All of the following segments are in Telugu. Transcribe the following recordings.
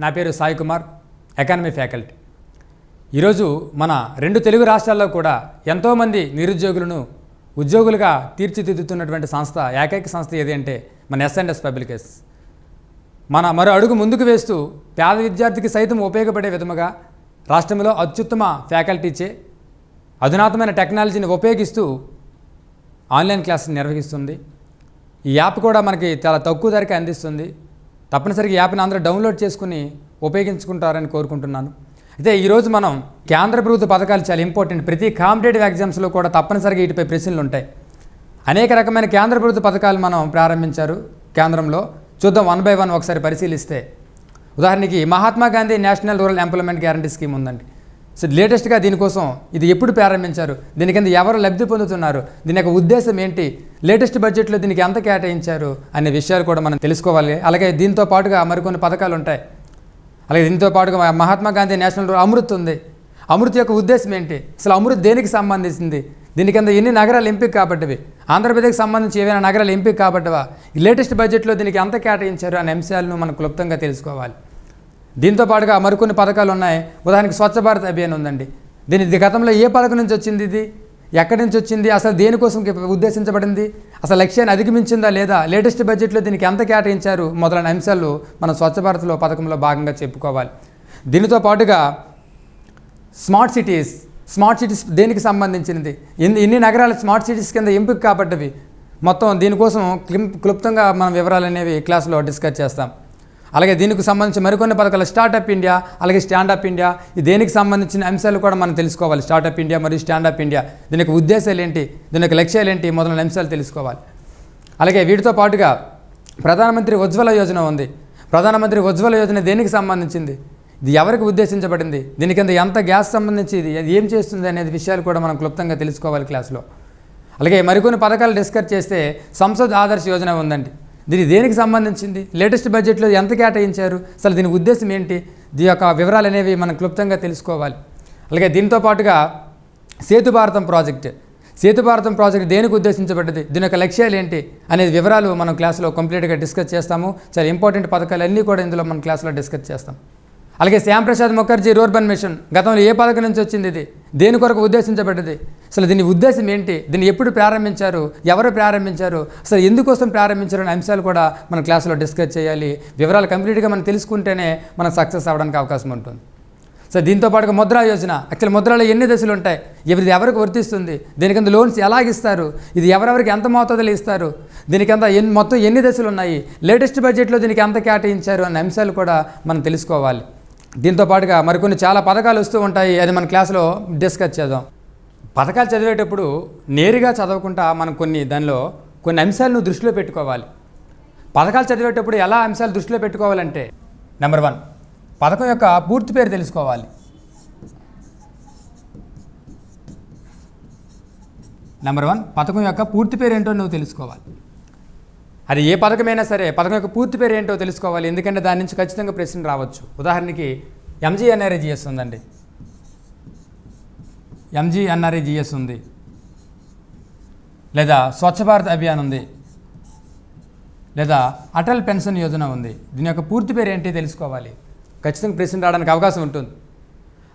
నా పేరు సాయి కుమార్, ఎకానమీ ఫ్యాకల్టీ. ఈరోజు మన 2 తెలుగు రాష్ట్రాల్లో కూడా ఎంతోమంది నిరుద్యోగులను ఉద్యోగులుగా తీర్చిదిద్దుతున్నటువంటి సంస్థ, ఏకైక సంస్థ ఏది అంటే మన S&S పబ్లికేషన్స్. మన మరో అడుగు ముందుకు వేస్తూ పేద విద్యార్థికి సైతం ఉపయోగపడే విధముగా రాష్ట్రంలో అత్యుత్తమ ఫ్యాకల్టీచే అధునాతమైన టెక్నాలజీని ఉపయోగిస్తూ ఆన్లైన్ క్లాసులు నిర్వహిస్తుంది. ఈ యాప్ కూడా మనకి చాలా తక్కువ ధరకే అందిస్తుంది. తప్పనిసరిగా ఈ యాప్ని అందరూ డౌన్లోడ్ చేసుకుని ఉపయోగించుకుంటారని కోరుకుంటున్నాను. అయితే ఈరోజు మనం కేంద్ర ప్రభుత్వ పథకాలు చాలా ఇంపార్టెంట్. ప్రతి కాంపిటేటివ్ ఎగ్జామ్స్లో కూడా తప్పనిసరిగా వీటిపై ప్రశ్నలు ఉంటాయి. అనేక రకమైన కేంద్ర ప్రభుత్వ పథకాలు మనం ప్రారంభించారు కేంద్రంలో. చూద్దాం వన్ బై వన్ ఒకసారి పరిశీలిస్తే. ఉదాహరణకి Mahatma Gandhi national rural employment guarantee scheme ఉందండి. సో లేటెస్ట్గా దీనికోసం ఇది ఎప్పుడు ప్రారంభించారు, దీని కింద ఎవరు లబ్ధి పొందుతున్నారు, దీని యొక్క ఉద్దేశం ఏంటి, లేటెస్ట్ బడ్జెట్లో దీనికి ఎంత కేటాయించారు అనే విషయాలు కూడా మనం తెలుసుకోవాలి. అలాగే దీంతో పాటుగా మరికొన్ని పథకాలు ఉంటాయి. అలాగే దీంతో పాటుగా మహాత్మా గాంధీ నేషనల్ రూరల్ అమృత్ ఉంది. అమృత్ యొక్క ఉద్దేశం ఏంటి, అసలు అమృత్ దేనికి సంబంధించింది, దీని కింద ఎన్ని నగరాలు ఎంపిక కాబట్టివి, ఆంధ్రప్రదేశ్కి సంబంధించి ఏవైనా నగరాలు ఎంపిక కాబట్టివా, ఈ లేటెస్ట్ బడ్జెట్లో దీనికి ఎంత కేటాయించారు అనే అంశాలను మనం క్లుప్తంగా తెలుసుకోవాలి. దీంతో పాటుగా మరికొన్ని పథకాలు ఉన్నాయి. ఉదాహరణకి స్వచ్ఛ భారత్ అభియాన్ ఉందండి. దీని గతంలో ఏ పథకం నుంచి వచ్చింది, ఇది ఎక్కడి నుంచి వచ్చింది, అసలు దేనికోసం ఉద్దేశించబడింది, అసలు లక్ష్యాన్ని అధిగమించిందా లేదా, లేటెస్ట్ బడ్జెట్లో దీనికి ఎంత కేటాయించారు మొదలైన అంశాలు మనం స్వచ్ఛ భారత్లో పథకంలో భాగంగా చెప్పుకోవాలి. దీనితో పాటుగా స్మార్ట్ సిటీస్ దేనికి సంబంధించినది, ఎన్ని నగరాలు స్మార్ట్ సిటీస్ కింద ఎంపిక కాబట్టివి, మొత్తం దీనికోసం క్లుప్తంగా మనం వివరాలు అనేవి క్లాసులో డిస్కస్ చేస్తాం. అలాగే దీనికి సంబంధించి మరికొన్ని పథకాలు స్టార్టప్ ఇండియా, అలాగే స్టాండప్ ఇండియా, ఈ దేనికి సంబంధించిన అంశాలు కూడా మనం తెలుసుకోవాలి. స్టార్టప్ ఇండియా మరియు స్టాండప్ ఇండియా దీని యొక్క ఉద్దేశాలు ఏంటి, దీని యొక్క లక్ష్యాలు ఏంటి మొదలైన అంశాలు తెలుసుకోవాలి. అలాగే వీటితో పాటుగా ప్రధానమంత్రి ఉజ్వల యోజన ఉంది. ప్రధానమంత్రి ఉజ్వల యోజన దేనికి సంబంధించింది, ఇది ఎవరికి ఉద్దేశించబడింది, దీని కింద ఎంత గ్యాస్ సంబంధించి ఇది ఏం చేస్తుంది అనేది విషయాలు కూడా మనం క్లుప్తంగా తెలుసుకోవాలి క్లాస్లో. అలాగే మరికొన్ని పథకాలు డిస్కస్ చేస్తే సంసద్ ఆదర్శ్ యోజన ఉందండి. దీని దేనికి సంబంధించింది, లేటెస్ట్ బడ్జెట్లో ఎంత కేటాయించారు, అసలు దీని ఉద్దేశం ఏంటి, దీని యొక్క వివరాలు అనేవి మనం క్లుప్తంగా తెలుసుకోవాలి. అలాగే దీంతో పాటుగా సేతు భారతం ప్రాజెక్ట్ దేనికి ఉద్దేశించబడ్డది, దీని యొక్క లక్ష్యాలు ఏంటి అనేది వివరాలు మనం క్లాస్లో కంప్లీట్గా డిస్కస్ చేస్తాము. చాలా ఇంపార్టెంట్ పథకాలు అన్నీ కూడా ఇందులో మనం క్లాస్లో డిస్కస్ చేస్తాం. అలాగే శ్యామ్ ప్రసాద్ ముఖర్జీ రూర్బన్ మిషన్ గతంలో ఏ పథకం నుంచి వచ్చింది, ఇది దేని కొరకు ఉద్దేశించబడ్డది, అసలు దీని ఉద్దేశం ఏంటి, దీన్ని ఎప్పుడు ప్రారంభించారు, ఎవరు ప్రారంభించారు, అసలు ఎందుకోసం ప్రారంభించారు అనే అంశాలు కూడా మన క్లాసులో డిస్కస్ చేయాలి. వివరాలు కంప్లీట్గా మనం తెలుసుకుంటేనే మనం సక్సెస్ అవ్వడానికి అవకాశం ఉంటుంది. సో దీంతో పాటుగా ముద్రా యోజన, యాక్చువల్ ముద్రలో ఎన్ని దశలు ఉంటాయి, ఇది ఎవరికి వర్తిస్తుంది, దీని కింద లోన్స్ ఎలాగిస్తారు, ఇది ఎవరెవరికి ఎంత మోతాదులు ఇస్తారు, దీని కింద మొత్తం ఎన్ని దశలు ఉన్నాయి, లేటెస్ట్ బడ్జెట్లో దీనికి ఎంత కేటాయించారు అనే అంశాలు కూడా మనం తెలుసుకోవాలి. దీంతో పాటుగా మరికొన్ని చాలా పథకాలు వస్తూ ఉంటాయి, అది మన క్లాసులో డిస్కస్ చేద్దాం. పథకాలు చదివేటప్పుడు నేరుగా చదవకుండా మనం దానిలో కొన్ని అంశాలను దృష్టిలో పెట్టుకోవాలి. పథకాలు చదివేటప్పుడు ఎలా అంశాలు దృష్టిలో పెట్టుకోవాలంటే, నెంబర్ 1 పథకం యొక్క పూర్తి పేరు తెలుసుకోవాలి. నెంబర్ 1 పథకం యొక్క పూర్తి పేరు ఏంటో నువ్వు తెలుసుకోవాలి. అది ఏ పథకమైనా సరే పథకం యొక్క పూర్తి పేరు ఏంటో తెలుసుకోవాలి, ఎందుకంటే దాని నుంచి ఖచ్చితంగా ప్రశ్న రావచ్చు. ఉదాహరణకి MGNREGS ఉందండి, MGNREGS ఉంది, లేదా స్వచ్ఛ భారత్ అభియాన్ ఉంది, లేదా అటల్ పెన్షన్ యోజన ఉంది. దీని యొక్క పూర్తి పేరు ఏంటి తెలుసుకోవాలి, ఖచ్చితంగా ప్రశ్న రావడానికి అవకాశం ఉంటుంది.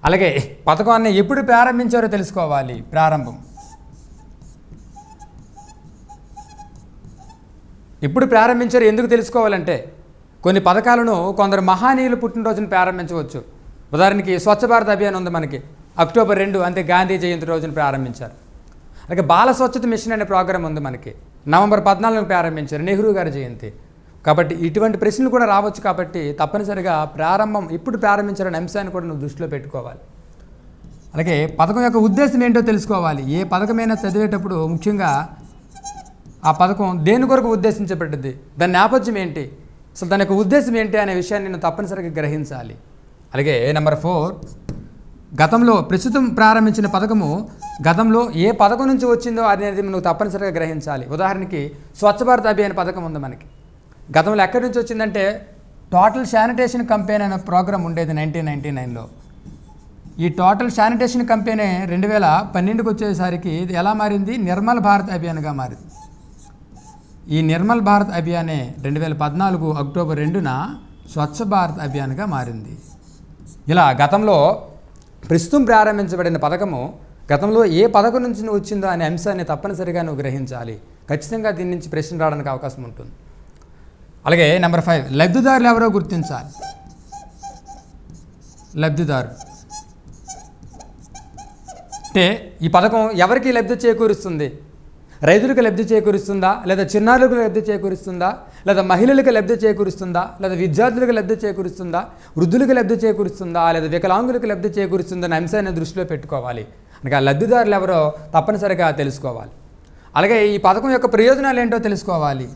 అలాగే పథకాన్ని ఎప్పుడు ప్రారంభించారో తెలుసుకోవాలి. ఎప్పుడు ప్రారంభించారో ఎందుకు తెలుసుకోవాలంటే, కొన్ని పథకాలను కొందరు మహానీయులు పుట్టినరోజున ప్రారంభించవచ్చు. ఉదాహరణకి స్వచ్ఛ భారత్ అభియాన్ ఉంది మనకి, అక్టోబర్ 2 అంటే గాంధీ జయంతి రోజున ప్రారంభించారు. అలాగే బాల స్వచ్ఛత మిషన్ అనే ప్రోగ్రాం ఉంది మనకి, నవంబర్ 14 ప్రారంభించారు, నెహ్రూ గారి జయంతి. కాబట్టి ఇటువంటి ప్రశ్నలు కూడా రావచ్చు. కాబట్టి తప్పనిసరిగా ఎప్పుడు ప్రారంభించారనే అంశాన్ని కూడా నువ్వు దృష్టిలో పెట్టుకోవాలి. అలాగే పథకం యొక్క ఉద్దేశం ఏంటో తెలుసుకోవాలి. ఏ పథకమైనా చదివేటప్పుడు ముఖ్యంగా ఆ పథకం దేని కొరకు ఉద్దేశించబడ్డది, దాని నేపథ్యం ఏంటి, అసలు దాని యొక్క ఉద్దేశం ఏంటి అనే విషయాన్ని నేను తప్పనిసరిగా గ్రహించాలి. అలాగే నెంబర్ 4 ప్రస్తుతం ప్రారంభించిన పథకము గతంలో ఏ పథకం నుంచి వచ్చిందో అనేది నువ్వు తప్పనిసరిగా గ్రహించాలి. ఉదాహరణకి స్వచ్ఛ భారత్ అభియాన్ పథకం ఉంది మనకి, గతంలో ఎక్కడి నుంచి వచ్చిందంటే టోటల్ శానిటేషన్ కంపెనీ అనే ప్రోగ్రాం ఉండేది 1999లో. ఈ టోటల్ శానిటేషన్ కంపెనీ 2012కి వచ్చేసరికి ఇది ఎలా మారింది, నిర్మల్ భారత్ అభియాన్గా మారింది. ఈ నిర్మల్ భారత్ అభియానే 2014 అక్టోబర్ 2న స్వచ్ఛ భారత్ అభియాన్గా మారింది. ఇలా గతంలో ప్రస్తుతం ప్రారంభించబడిన పథకము గతంలో ఏ పథకం నుంచి వచ్చిందో అనే అంశాన్ని తప్పనిసరిగా నువ్వు గ్రహించాలి. ఖచ్చితంగా దీని నుంచి ప్రశ్న రావడానికి అవకాశం ఉంటుంది. అలాగే నెంబర్ 5, లబ్ధిదారులు ఎవరో గుర్తించాలి. లబ్ధిదారు అంటే ఈ పథకం ఎవరికి లబ్ధి చేకూరుస్తుంది? రైతులకు లబ్ధి చేకూరుస్తుందా, లేదా చిన్నారులకు లబ్ధి చేకూరుస్తుందా, లేదా మహిళలకు లబ్ధి చేకూరుస్తుందా, లేదా విద్యార్థులకు లబ్ధి చేకూరుస్తుందా, వృద్ధులకు లబ్ధి చేకూరుస్తుందా, లేదా వికలాంగులకు లబ్ధి చేకూరుస్తుందనే అంశాన్ని దృష్టిలో పెట్టుకోవాలి. అనగా లబ్ధిదారులు ఎవరో తప్పనిసరిగా తెలుసుకోవాలి. అలాగే ఈ పథకం యొక్క ప్రయోజనాలు ఏంటో తెలుసుకోవాలి.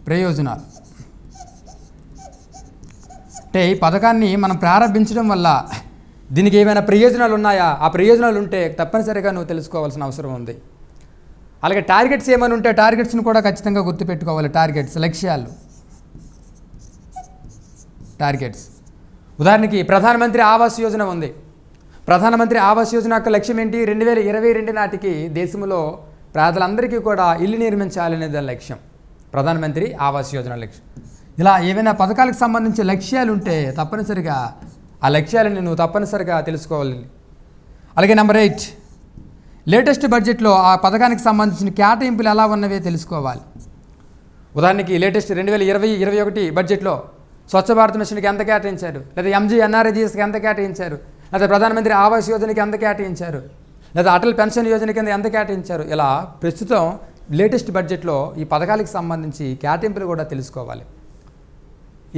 ప్రయోజనాలు అంటే ఈ పథకాన్ని మనం ప్రారంభించడం వల్ల దీనికి ఏమైనా ప్రయోజనాలు ఉన్నాయా? ఆ ప్రయోజనాలు ఉంటే తప్పనిసరిగా నువ్వు తెలుసుకోవాల్సిన అవసరం ఉంది. అలాగే టార్గెట్స్ ఏమైనా ఉంటే టార్గెట్స్ని కూడా ఖచ్చితంగా గుర్తుపెట్టుకోవాలి. టార్గెట్స్, లక్ష్యాలు. టార్గెట్స్ ఉదాహరణకి ప్రధానమంత్రి ఆవాస్ యోజన ఉంది. ప్రధానమంత్రి ఆవాస్ యోజన యొక్క లక్ష్యం ఏంటి? 2022 నాటికి దేశంలో ప్రజలందరికీ కూడా ఇల్లు నిర్మించాలనేది లక్ష్యం. ప్రధానమంత్రి ఆవాస్ యోజన లక్ష్యం. ఇలా ఏవైనా పథకాలకు సంబంధించి లక్ష్యాలు ఉంటే తప్పనిసరిగా ఆ లక్ష్యాలని నువ్వు తప్పనిసరిగా తెలుసుకోవాలి. అలాగే నెంబర్ 8, లేటెస్ట్ బడ్జెట్లో ఆ పథకానికి సంబంధించిన కేటాయింపులు ఎలా ఉన్నవే తెలుసుకోవాలి. ఉదాహరణకి లేటెస్ట్ 2020-21 బడ్జెట్లో స్వచ్ఛ భారత్ మిషన్కి ఎంత కేటాయించారు, లేదా MGNREGSకి ఎంత కేటాయించారు, లేదా ప్రధానమంత్రి ఆవాస్ యోజనకి ఎంత కేటాయించారు, లేదా అటల్ పెన్షన్ యోజన కింద ఎంత కేటాయించారు. ఇలా ప్రస్తుతం లేటెస్ట్ బడ్జెట్లో ఈ పథకాలకు సంబంధించి కేటాయింపులు కూడా తెలుసుకోవాలి.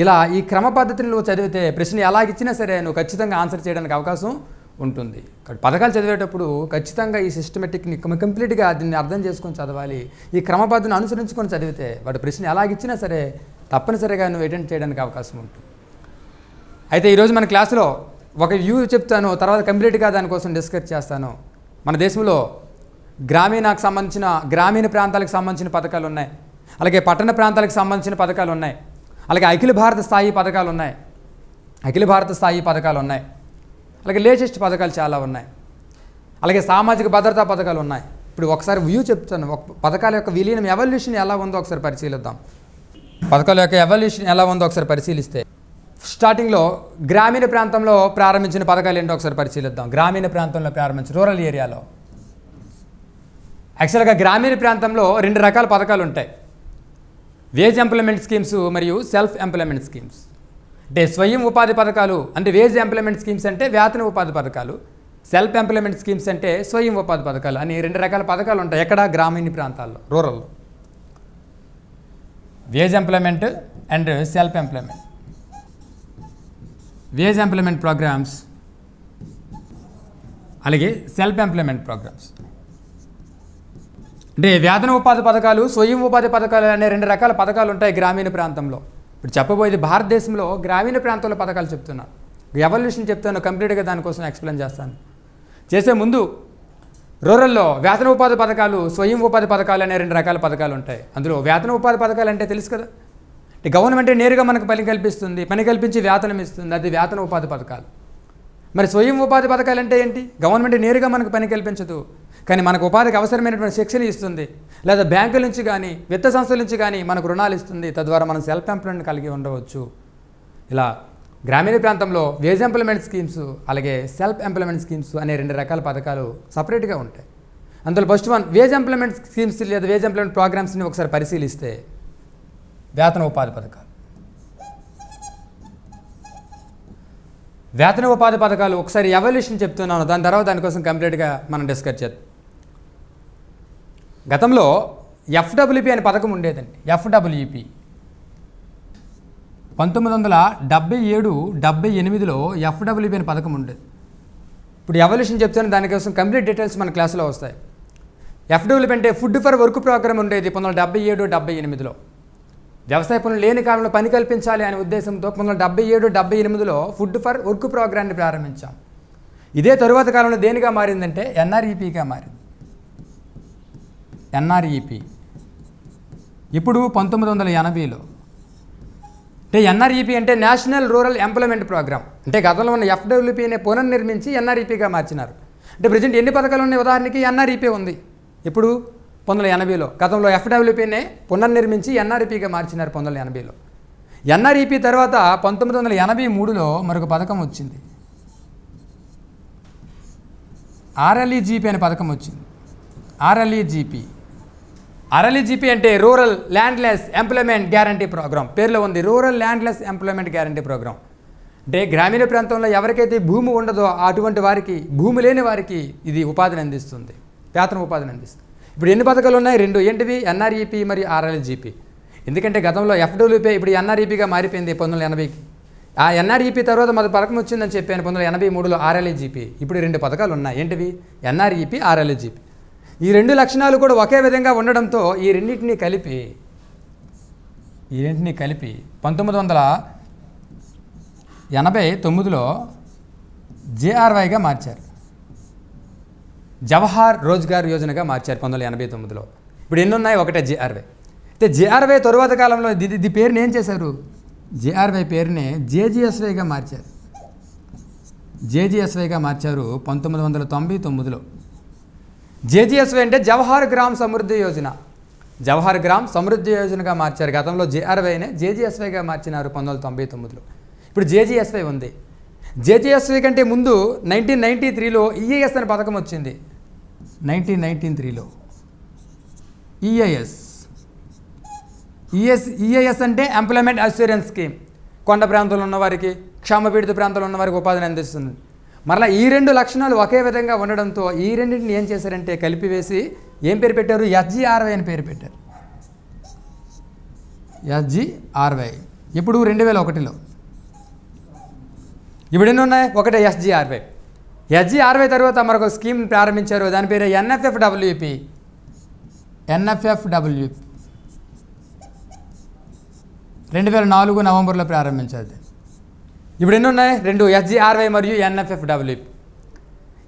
ఇలా ఈ క్రమ పద్ధతిని నువ్వు చదివితే ప్రశ్న ఎలాగిచ్చినా సరే నువ్వు ఖచ్చితంగా ఆన్సర్ చేయడానికి అవకాశం ఉంటుంది. పథకాలు చదివేటప్పుడు ఖచ్చితంగా ఈ సిస్టమేటిక్ని కంప్లీట్గా దీన్ని అర్థం చేసుకొని చదవాలి. ఈ క్రమ పద్ధతిని అనుసరించుకొని చదివితే వాడు ప్రశ్న ఎలాగిచ్చినా సరే తప్పనిసరిగా నువ్వు అటెండ్ చేయడానికి అవకాశం ఉంటుంది. అయితే ఈరోజు మన క్లాసులో ఒక వ్యూ చెప్తాను, తర్వాత కంప్లీట్గా దానికోసం డిస్కస్ చేస్తాను. మన దేశంలో గ్రామీణ ప్రాంతాలకు సంబంధించిన పథకాలు ఉన్నాయి. అలాగే పట్టణ ప్రాంతాలకు సంబంధించిన పథకాలు ఉన్నాయి. అలాగే అఖిల భారత స్థాయి పథకాలు ఉన్నాయి. అలాగే లేటెస్ట్ పథకాలు చాలా ఉన్నాయి. అలాగే సామాజిక భద్రతా పథకాలు ఉన్నాయి. ఇప్పుడు ఒకసారి వ్యూ చెప్తాను. పథకాల యొక్క విలీనం ఎవల్యూషన్ ఎలా ఉందో ఒకసారి పరిశీలిద్దాం. పథకాల యొక్క ఎవల్యూషన్ ఎలా ఉందో ఒకసారి పరిశీలిస్తే స్టార్టింగ్లో గ్రామీణ ప్రాంతంలో ప్రారంభించిన పథకాలు ఏంటో ఒకసారి పరిశీలిద్దాం. గ్రామీణ ప్రాంతంలో ప్రారంభించిన రూరల్ ఏరియాలో యాక్చువల్గా గ్రామీణ ప్రాంతంలో 2 రకాల పథకాలు ఉంటాయి. వేజ్ ఎంప్లాయ్మెంట్ స్కీమ్స్ మరియు సెల్ఫ్ ఎంప్లాయ్మెంట్ స్కీమ్స్. అంటే స్వయం ఉపాధి పథకాలు అంటే వేజ్ ఎంప్లాయ్మెంట్ స్కీమ్స్ అంటే వేతన ఉపాధి పథకాలు, సెల్ఫ్ ఎంప్లాయ్మెంట్ స్కీమ్స్ అంటే స్వయం ఉపాధి పథకాలు అని 2 రకాల పథకాలు ఉంటాయి. ఎక్కడ? గ్రామీణ ప్రాంతాల్లో, రూరల్లో. Wage employment and self employment. Wage employment programmes అలాగే సెల్ఫ్ ఎంప్లాయ్మెంట్ ప్రోగ్రామ్స్. అంటే వేతన ఉపాధి పథకాలు, స్వయం ఉపాధి పథకాలు అనే 2 రకాల పథకాలు ఉంటాయి గ్రామీణ ప్రాంతంలో. ఇప్పుడు చెప్పబోయేది భారతదేశంలో గ్రామీణ ప్రాంతాల పథకాలు చెప్తున్నాను. ఎవల్యూషన్ చెప్తాను, కంప్లీట్గా దానికోసం ఎక్స్ప్లెయిన్ చేస్తాను. చేసే ముందు రూరల్లో వేతన ఉపాధి పథకాలు, స్వయం ఉపాధి పథకాలు అనే 2 రకాల పథకాలు ఉంటాయి. అందులో వేతన ఉపాధి పథకాలు అంటే తెలుసు కదా, అంటే గవర్నమెంట్ నేరుగా మనకు పని కల్పిస్తుంది, పని కల్పించి వేతనం ఇస్తుంది, అది వేతన ఉపాధి పథకాలు. మరి స్వయం ఉపాధి పథకాలు అంటే ఏంటి? గవర్నమెంట్ నేరుగా మనకు పని కల్పించదు, కానీ మనకు ఉపాధికి అవసరమైనటువంటి శిక్షణ ఇస్తుంది, లేదా బ్యాంకుల నుంచి కానీ విత్త సంస్థల నుంచి కానీ మనకు రుణాలు ఇస్తుంది. తద్వారా మనం సెల్ఫ్ ఎంప్లాయ్మెంట్ కలిగి ఉండవచ్చు. ఇలా గ్రామీణ ప్రాంతంలో వేజ్ ఎంప్లాయ్మెంట్ స్కీమ్స్ అలాగే సెల్ఫ్ ఎంప్లాయ్మెంట్ స్కీమ్స్ అనే 2 రకాల పథకాలు సపరేట్గా ఉంటాయి. అందులో first one wage employment schemes లేదా వేజ్ ఎంప్లాయ్మెంట్ ప్రోగ్రామ్స్ని ఒకసారి పరిశీలిస్తే వేతన ఉపాధి పథకాలు. వేతన ఉపాధి పథకాలు ఒకసారి ఎవల్యూషన్ చెప్తున్నాను, దాని తర్వాత దానికోసం కంప్లీట్గా మనం డిస్కస్ చేద్దాం. గతంలో FWP అనే పథకం ఉండేదండి. FWP 1977-78లో FWP అనే పథకం ఉండేది. ఇప్పుడు ఎవల్యూషన్ చెప్తాను, దానికోసం కంప్లీట్ డీటెయిల్స్ మన క్లాసులో వస్తాయి. FWP అంటే ఫుడ్ ఫర్ వర్క్ ప్రోగ్రామ్ ఉండేది 1977-78లో. వ్యవసాయ పనులు లేని కాలంలో పని కల్పించాలి అనే ఉద్దేశంతో 1977-78లో ఫుడ్ ఫర్ వర్క్ ప్రోగ్రామ్ని ప్రారంభించాం. ఇదే తరువాత కాలంలో దేనిగా మారిందంటే NREPగా మారింది. NREP ఇప్పుడు 1980లో. అంటే NREP అంటే నేషనల్ రూరల్ ఎంప్లాయ్మెంట్ ప్రోగ్రామ్. అంటే గతంలో ఉన్న FWPని పునర్నిర్మించి NREPగా మార్చినారు. అంటే ప్రజెంట్ ఎన్ని పథకాలు ఉన్నాయి? ఉదాహరణకి NREP ఉంది ఇప్పుడు 1980లో. గతంలో FWPనే పునర్నిర్మించి NREPగా మార్చినారు 1980లో. ఎన్ఆర్ఈపీ తర్వాత 1983లో మరొక పథకం వచ్చింది. ఆర్ఎల్ఈజీపీ అనే పథకం వచ్చింది. ఆర్ఎల్ఈజీపీ అంటే rural landless employment guarantee programme. పేరులో ఉంది rural landless employment guarantee programme. అంటే గ్రామీణ ప్రాంతంలో ఎవరికైతే భూమి ఉండదో అటువంటి వారికి, భూమి లేని వారికి ఇది ఉపాధిని అందిస్తుంది, వేతన ఉపాధిని అందిస్తుంది. ఇప్పుడు ఎన్ని పథకాలు ఉన్నాయి? 2. ఏంటివి? ఎన్ఆర్ఈపీ మరియు ఆర్ఎల్జీపీ. ఎందుకంటే గతంలో ఎఫ్డబ్ల్యూపీ ఇప్పుడు ఎన్ఆర్ఈపీగా మారిపోయింది 1980కి. ఆ ఎన్ఆర్ఈపీ తర్వాత మన పథకం వచ్చిందని చెప్పాను 1983లో ఆర్ఎల్జీపీ. ఇప్పుడు 2 పథకాలు ఉన్నాయి. ఏంటివి? ఎన్ఆర్ఈపీ, ఆర్ఎల్జీపీ. ఈ 2 లక్షణాలు కూడా ఒకే విధంగా ఉండడంతో ఈ రెండింటినీ కలిపి 1989లో జేఆర్వైగా మార్చారు. జవహర్ రోజ్గార్ యోజనగా మార్చారు 1989లో. ఇప్పుడు ఎన్ని ఉన్నాయి? ఒకటే జేఆర్వై. అయితే జేఆర్వై తరువాత కాలంలో ఇది పేరుని ఏం చేశారు? జేఆర్వై పేరునే జేజీఎస్వైగా మార్చారు. 1999లో. జేజీఎస్వై అంటే జవహర్ గ్రామ్ సమృద్ధి యోజన. జవహర్ గ్రామ్ సమృద్ధి యోజనగా మార్చారు. గతంలో జేఆర్వైనే జేజీఎస్వైగా మార్చినారు 1999లో. ఇప్పుడు జేజీఎస్వై ఉంది. జేజీఎస్వై కంటే ముందు 1993లో ఈఏఎస్ అనే పథకం వచ్చింది. 1993లో ఈఏఎస్ అంటే ఎంప్లాయ్మెంట్ అష్యూరెన్స్ స్కీమ్. కొండ ప్రాంతంలో ఉన్నవారికి, క్షామపీడిత ప్రాంతంలో ఉన్నవారికి ఉపాధిని అందిస్తుంది. మరలా ఈ 2 లక్షణాలు ఒకే విధంగా ఉండడంతో ఈ రెండింటిని ఏం చేశారంటే కలిపివేసి ఏం పేరు పెట్టారు? ఎస్జీఆర్వై అని పేరు పెట్టారు. ఎస్జీఆర్వై. ఇప్పుడు 2001లో. ఇప్పుడు ఎన్ని ఉన్నాయి? ఒకటే ఎస్జీఆర్వై. ఎస్జీఆర్వై తర్వాత మరొక స్కీమ్ ప్రారంభించారు. దాని పేరు ఎన్ఎఫ్ఎఫ్డబ్ల్యూపీ. 2004 నవంబర్లో ప్రారంభించారు. ఇప్పుడు ఎన్ని ఉన్నాయి? 2 ఎస్జీఆర్వై మరియు ఎన్ఎఫ్ఎఫ్డబ్ల్యూపీ.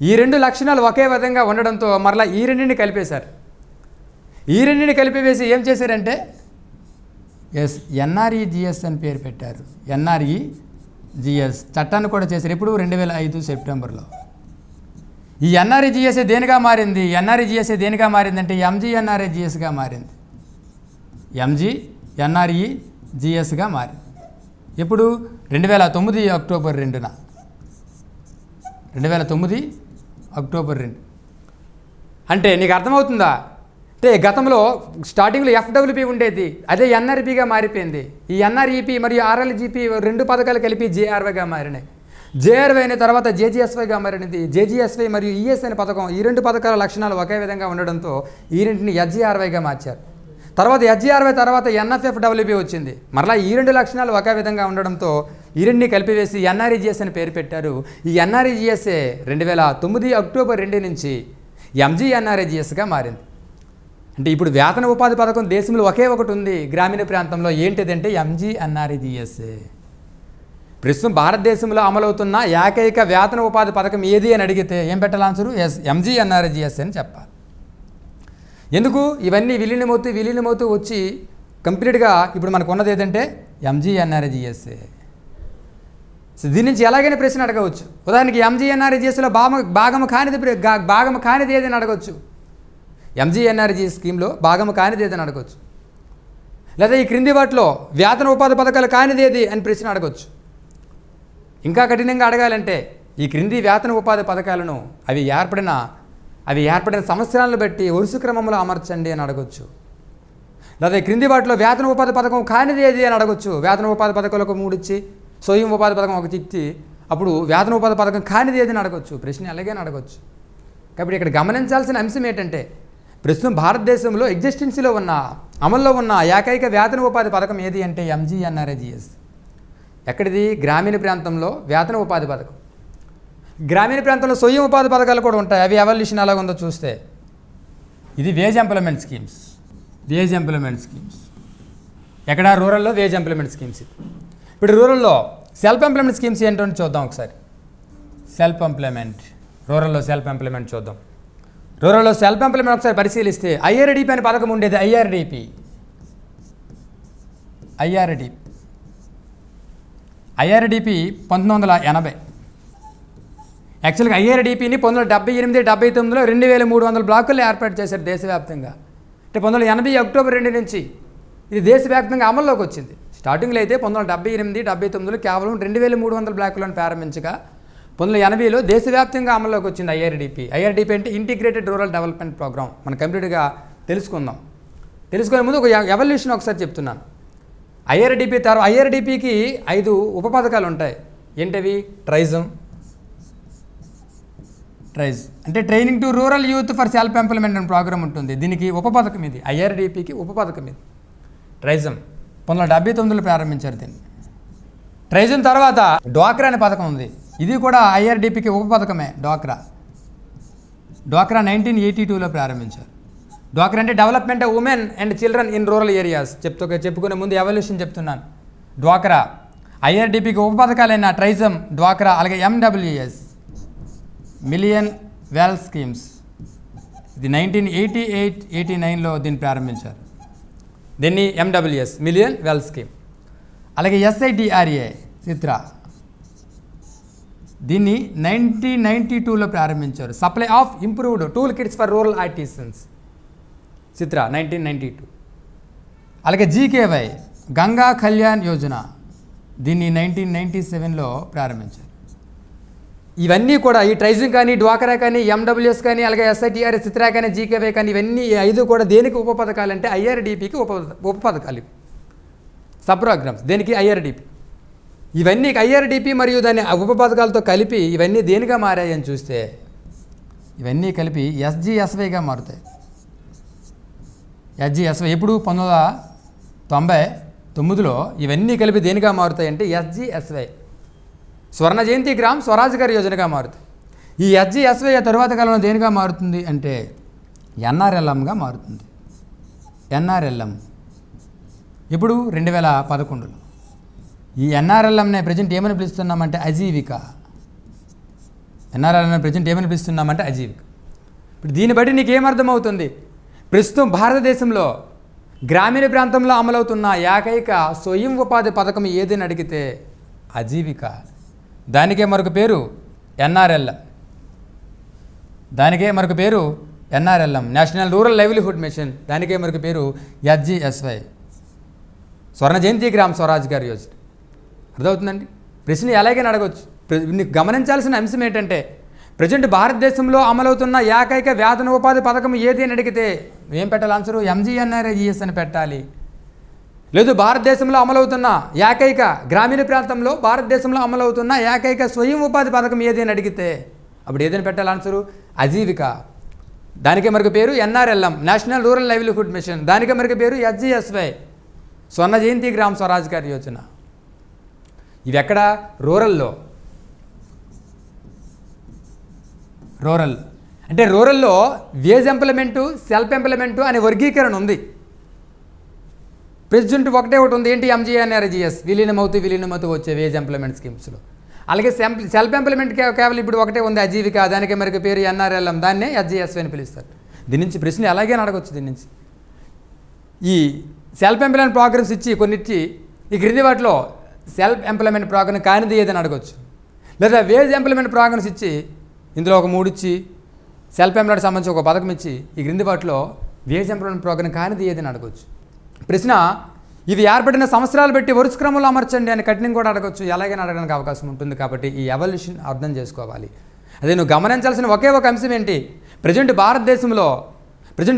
ఈ 2 లక్షణాలు ఒకే విధంగా ఉండడంతో మరలా ఈ రెండింటిని కలిపేశారు. ఈ రెండింటిని కలిపివేసి ఏం చేశారంటే ఎన్ఆర్ఈజీఎస్ అని పేరు పెట్టారు. ఎన్ఆర్ఈజీఎస్ చట్టాన్ని కూడా చేశారు. ఇప్పుడు 2005 సెప్టెంబర్లో. ఈ ఎన్ఆర్ఈజీఎస్ఏ దేనిగా మారింది? ఎన్ఆర్ఈజీఎస్ఏ దేనిగా మారిందంటే ఎంజీఎన్ఆర్ఈజీఎస్గా మారింది. ఎంజీఎన్ఆర్ఈజీఎస్గా మారింది. ఇప్పుడు 2009 అక్టోబర్ 2న. 2009 అక్టోబర్ 2. అంటే నీకు అర్థమవుతుందా? అంటే గతంలో స్టార్టింగ్లో ఎఫ్డబ్ల్యూపీ ఉండేది, అదే ఎన్ఆర్ఈపీగా మారిపోయింది. ఈ ఎన్ఆర్ఈపీ మరియు ఆర్ఎల్జీపీ 2 పథకాలు కలిపి జేఆర్వైగా మారినాయి. జేఆర్వై అయిన తర్వాత జేజీఎస్వైగా మారినది. జేజీఎస్వై మరియు ఈఎస్ అనే పథకం, ఈ 2 పథకాల లక్షణాలు ఒకే విధంగా ఉండడంతో ఈ రెంటిని ఎస్జీఆర్వైగా మార్చారు. తర్వాత ఎస్జీఆర్వై తర్వాత ఎన్ఎఫ్ఎఫ్డబ్ల్యూపీ వచ్చింది. మరలా ఈ 2 లక్షణాలు ఒకే విధంగా ఉండడంతో ఈ రెండిని కలిపివేసి ఎన్ఆర్ఈజీఎస్ అని పేరు పెట్టారు. ఈ ఎన్ఆర్ఈజీఎస్ఏ 2009 అక్టోబర్ 2 నుంచి ఎంజీఎన్ఆర్ఈజీఎస్గా మారింది. అంటే ఇప్పుడు వేతన ఉపాధి పథకం దేశంలో ఒకే ఒకటి ఉంది గ్రామీణ ప్రాంతంలో. ఏంటిదంటే ఎంజీఎన్ఆర్ఈజీఎస్ఏ. ప్రస్తుతం భారతదేశంలో అమలవుతున్న ఏకైక వేతన ఉపాధి పథకం ఏది అని అడిగితే ఏం పెట్టాలి? ఆన్సరు ఎంజీఎన్ఆర్ఈజీఎస్ అని చెప్పాలి. ఎందుకు? ఇవన్నీ విలీనమవుతూ వచ్చి కంప్లీట్గా ఇప్పుడు మనకు ఉన్నది ఏదంటే ఎంజీఎన్ఆర్ఈజీఎస్ఏ. సో దీని నుంచి ఎలాగైనా ప్రశ్న అడగవచ్చు. ఉదాహరణకి ఎంజీఎన్ఆర్ఈజీఎస్లో భాగము కానిది ఏదని అడగవచ్చు. ఎంజీఎన్ఆర్ఈజీ స్కీమ్లో భాగము కానిది ఏదని అడగవచ్చు. లేదా ఈ క్రింది వాటిలో వేతన ఉపాధి పథకాలు కానిది ఏది అని ప్రశ్న అడగవచ్చు. ఇంకా కఠినంగా అడగాలంటే ఈ క్రింది వేతన ఉపాధి పథకాలను అవి ఏర్పడిన సంవత్సరాలను బట్టి వరుస క్రమంలో అమర్చండి అని అడగొచ్చు. లేదా ఈ క్రింది వాటిలో వేతన ఉపాధి పథకం కానిది ఏది అని అడగొచ్చు. వేతన ఉపాధి పథకాలకు 3 ఇచ్చి స్వయం ఉపాధి పథకం 1 ఇచ్చి అప్పుడు వేతన ఉపాధి పథకం కానిది ఏది అని అడగొచ్చు. ప్రశ్న అలాగే అడగొచ్చు. కాబట్టి ఇక్కడ గమనించాల్సిన అంశం ఏంటంటే ప్రస్తుతం భారతదేశంలో ఎగ్జిస్టెన్సీలో ఉన్న అమల్లో ఉన్న ఏకైక వేతన ఉపాధి పథకం ఏది అంటే ఎంజీఎన్ఆర్ఈజీఎస్. ఎక్కడిది? గ్రామీణ ప్రాంతంలో వేతన ఉపాధి పథకం. గ్రామీణ ప్రాంతంలో స్వయం ఉపాధి పథకాలు కూడా ఉంటాయి. అవి ఎవల్యూషన్ ఎలాగ ఉందో చూస్తే ఇది వేజ్ ఎంప్లాయ్మెంట్ స్కీమ్స్. ఎక్కడ? రూరల్లో వేజ్ ఎంప్లాయ్మెంట్ స్కీమ్స్. ఇప్పుడు రూరల్లో సెల్ఫ్ ఎంప్లాయ్మెంట్ స్కీమ్స్ ఏంటో చూద్దాం ఒకసారి. రూరల్లో సెల్ఫ్ ఎంప్లాయ్మెంట్ చూద్దాం. రూరల్లో సెల్ఫ్ ఎంప్లాయ్మెంట్ ఒకసారి పరిశీలిస్తే ఐఆర్డిపి అనే పథకం ఉండేది. ఐఆర్డిపి 1980. యాక్చువల్గా ఐఆర్డిపిని 1978, 79లో 2300 బ్లాకుల్లో ఏర్పాటు చేశారు దేశవ్యాప్తంగా. అంటే 1980 అక్టోబర్ 2 నుంచి ఇది దేశవ్యాప్తంగా అమల్లోకి వచ్చింది. స్టార్టింగ్లో అయితే 1978, 79లో కేవలం 2300 బ్లాక్ లోన్ ప్రారంభించగా 1980లో దేశవ్యాప్తంగా అమల్లోకి వచ్చింది ఐఆర్డిపి. ఐఆర్డిపి అంటే ఇంటిగ్రేటెడ్ రూరల్ డెవలప్మెంట్ ప్రోగ్రామ్. మనం కంప్లీట్గా తెలుసుకుందాం. తెలుసుకునే ముందు ఒక ఎవల్యూషన్ ఒకసారి చెప్తున్నాను. ఐఆర్డిపికి 5 ఉప పథకాలు ఉంటాయి. ఏంటవి? ట్రైజ్ అంటే training to rural youth for self employment అనే ప్రోగ్రామ్ ఉంటుంది. దీనికి ఉప పథకం ఇది. ఐఆర్డిపికి ఉప పథకం ఇది ట్రైజం. 1979లో ప్రారంభించారు దీన్ని. ట్రైజం తర్వాత డ్వాక్రా అనే పథకం ఉంది. ఇది కూడా ఐఆర్డిపికి ఉప పథకమే. డ్వాక్రా 1982లో ప్రారంభించారు. డ్వాక్రా అంటే development of women and children in rural areas. చెప్పుకునే ముందు ఎవల్యూషన్ చెప్తున్నాను. డ్వాక్రా ఐఆర్డిపికి ఉప పథకాలైన ట్రైజం, డ్వాక్రా, అలాగే ఎండబ్ల్యూఎస్ మిలియన్ వెల్ స్కీమ్స్. ఇది 1988-89లో దీన్ని ప్రారంభించారు. దీన్ని ఎండబ్ల్యూఎస్ మిలియన్ వెల్ స్కీమ్. అలాగే ఎస్ఐడిఆర్ఏ చిత్ర, దీన్ని 1992లో ప్రారంభించారు. Supply of improved tool kits for rural artisans Chitra 1992. అలాగే జీకేవై గంగా కళ్యాణ్ యోజన, దీన్ని 1997లో ప్రారంభించారు. ఇవన్నీ కూడా ఈ ట్రైజింగ్ కానీ, డ్వాక్రా కానీ, ఎండబ్ల్యూఎస్ కానీ, అలాగే ఎస్ఐటిఆర్ చిత్రా కానీ, జీకేవై కానీ, ఇవన్నీ 5 కూడా దేనికి ఉప పథకాలు అంటే ఐఆర్డిపికి ఉప పథకాలు. సబ్ ప్రోగ్రామ్స్ దేనికి? ఐఆర్డిపి. ఇవన్నీ ఐఆర్డిపి మరియు దాని ఉప పథకాలతో కలిపి ఇవన్నీ దేనిగా మారాయని చూస్తే ఇవన్నీ కలిపి ఎస్జిఎస్వైగా మారుతాయి. ఎస్జిఎస్వై ఎప్పుడు 1999లో ఇవన్నీ కలిపి దేనిగా మారుతాయి అంటే ఎస్జిఎస్వై స్వర్ణ జయంతి గ్రామ్ స్వరాజ్ గారి యోజనగా మారుతాయి. ఈ ఎస్జిఎస్వై తరువాత కాలంలో దేనిగా మారుతుంది అంటే ఎన్ఆర్ఎల్ఎంగా మారుతుంది. ఎన్ఆర్ఎల్ఎం ఇప్పుడు 2011లో. ఈ ఎన్ఆర్ఎల్ఎంనే ప్రజెంట్ ఏమని పిలుస్తున్నామంటే అజీవిక. ఎన్ఆర్ఎల్ఎంని ప్రజెంట్ ఏమని పిలుస్తున్నామంటే అజీవిక. ఇప్పుడు దీన్ని బట్టి నీకేమర్థమవుతుంది? ప్రస్తుతం భారతదేశంలో గ్రామీణ ప్రాంతంలో అమలవుతున్న ఏకైక స్వయం ఉపాధి పథకం ఏదని అడిగితే అజీవిక. దానికే మరొక పేరు NRLM. National rural livelihood machine. దానికే మరొక పేరు ఎస్జిఎస్వై స్వర్ణ జయంతి గ్రామ్ స్వరాజ్ గారి యోజన. అర్థమవుతుందండి? ప్రశ్న ఎలాగైనా అడగవచ్చు. నీకు గమనించాల్సిన అంశం ఏంటంటే ప్రజెంట్ భారతదేశంలో అమలవుతున్న ఏకైక వేతన ఉపాధి పథకం ఏది అని అడిగితే ఏం పెట్టాలి ఆన్సరు? ఎంజీఎన్ఆర్ఈజిఎస్ అని పెట్టాలి. లేదు భారతదేశంలో అమలవుతున్న ఏకైక గ్రామీణ ప్రాంతంలో భారతదేశంలో అమలవుతున్న ఏకైక స్వయం ఉపాధి పథకం ఏది అని అడిగితే అప్పుడు ఏదని పెట్టాలి ఆన్సరు? అజీవిక. దానికే మరొక పేరు NRLM national rural livelihood machine. దానికే మరొక పేరు ఎస్జిఎస్వై స్వర్ణ జయంతి గ్రామ్ స్వరాజ్ గారి యోజన. ఇవి ఎక్కడ? రూరల్ అంటే రూరల్లో వేజ్ ఎంప్లాయ్మెంటు, సెల్ఫ్ ఎంప్లాయ్మెంటు అనే వర్గీకరణ ఉంది. ప్రెసిడెంట్ ఒకటి ఉంది. ఏంటి? ఎంజీఎన్ఆర్ఈజిఎస్ విలీనమవుతూ వచ్చే వేజ్ ఎంప్లాయ్మెంట్ స్కీమ్స్లో. అలాగే సెల్ఫ్ ఎంప్లాయ్మెంట్ కేవలం ఇప్పుడు ఒకటే ఉంది అజీవిక. దానికి మరొక పేరు ఎన్ఆర్ఎల్ఎం. దాన్నే ఎస్జిఎస్వై అని పిలుస్తారు. దీని నుంచి ప్రశ్న ఎలాగైనా అడగవచ్చు. దీని నుంచి ఈ సెల్ఫ్ ఎంప్లాయ్మెంట్ ప్రోగ్రామ్స్ ఇచ్చి కొన్నిచ్చి ఈ క్రింది వాటిలో సెల్ఫ్ ఎంప్లాయ్మెంట్ ప్రోగ్రామ్ కానిది ఏదని అడగవచ్చు. లేదా వేజ్ ఎంప్లాయ్మెంట్ ప్రోగ్రామ్స్ ఇచ్చి ఇందులో ఒక 3 ఇచ్చి సెల్ఫ్ ఎంప్లాయ్మెంట్ సంబంధించి ఒక పథకం ఇచ్చి ఈ క్రింది వాటిలో వేజ్ ఎంప్లాయ్మెంట్ ప్రోగ్రామ్ కానిది ఏదని అడగవచ్చు. ప్రశ్న ఇవి ఏర్పడిన సంవత్సరాలు బట్టి వరుస క్రమంలో అమర్చండి అని కఠినం కూడా అడగవచ్చు. ఎలాగైనా అడగడానికి అవకాశం ఉంటుంది. కాబట్టి ఈ ఎవల్యూషన్ అర్థం చేసుకోవాలి. అదే నువ్వు గమనించాల్సిన ఒకే ఒక అంశం ఏంటి? ప్రజెంట్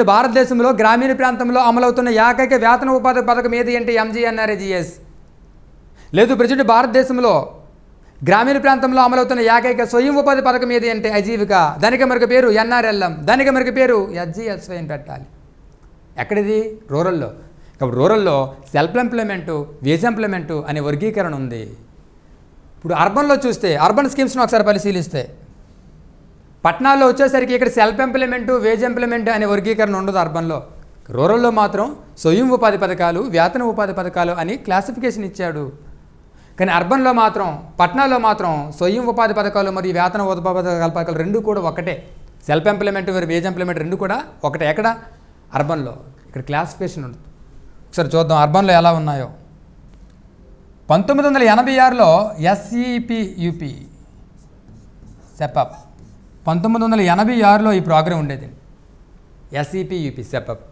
భారతదేశంలో గ్రామీణ ప్రాంతంలో అమలవుతున్న ఏకైక వేతన ఉపాధి పథకం ఏది అంటే ఎంజీఎన్ఆర్ఈజిఎస్. లేదు ప్రజెంట్ భారతదేశంలో గ్రామీణ ప్రాంతంలో అమలవుతున్న ఏకైక స్వయం ఉపాధి పథకం ఏది అంటే అజీవిక. దానికి మరొక పేరు ఎన్ఆర్ఎల్ఎం. దానికి మరొక పేరు ఎస్జిఎస్వై అని పెట్టాలి. ఎక్కడిది? రూరల్లో. కాబట్టి రూరల్లో సెల్ఫ్ ఎంప్లాయ్మెంటు, వేజ్ ఎంప్లాయ్మెంటు అనే వర్గీకరణ ఉంది. ఇప్పుడు అర్బన్లో చూస్తే అర్బన్ స్కీమ్స్ను ఒకసారి పరిశీలిస్తే పట్టణాల్లో వచ్చేసరికి ఇక్కడ సెల్ఫ్ ఎంప్లాయ్మెంటు, వేజ్ ఎంప్లాయ్మెంట్ అనే వర్గీకరణ ఉండదు అర్బన్లో. రూరల్లో మాత్రం స్వయం ఉపాధి పథకాలు, వేతన ఉపాధి పథకాలు అని క్లాసిఫికేషన్ ఇచ్చాడు. కానీ అర్బన్లో మాత్రం, పట్టణాల్లో మాత్రం స్వయం ఉపాధి పథకాలు మరియు వేతన ఉపాధి పథకాలు రెండు కూడా ఒకటే. సెల్ఫ్ ఎంప్లాయ్మెంట్ మరియు వేజ్ ఎంప్లాయ్మెంట్ రెండు కూడా ఒకటే. ఎక్కడ? అర్బన్లో. ఇక్కడ క్లాసిఫికేషన్ ఉంటుంది. ఒకసారి చూద్దాం అర్బన్లో ఎలా ఉన్నాయో. 1986లో ఎస్ఈపియుపి సెపప్. 1986లో ఈ ప్రోగ్రాం ఉండేది. ఎస్ఈపియుపి సెపప్.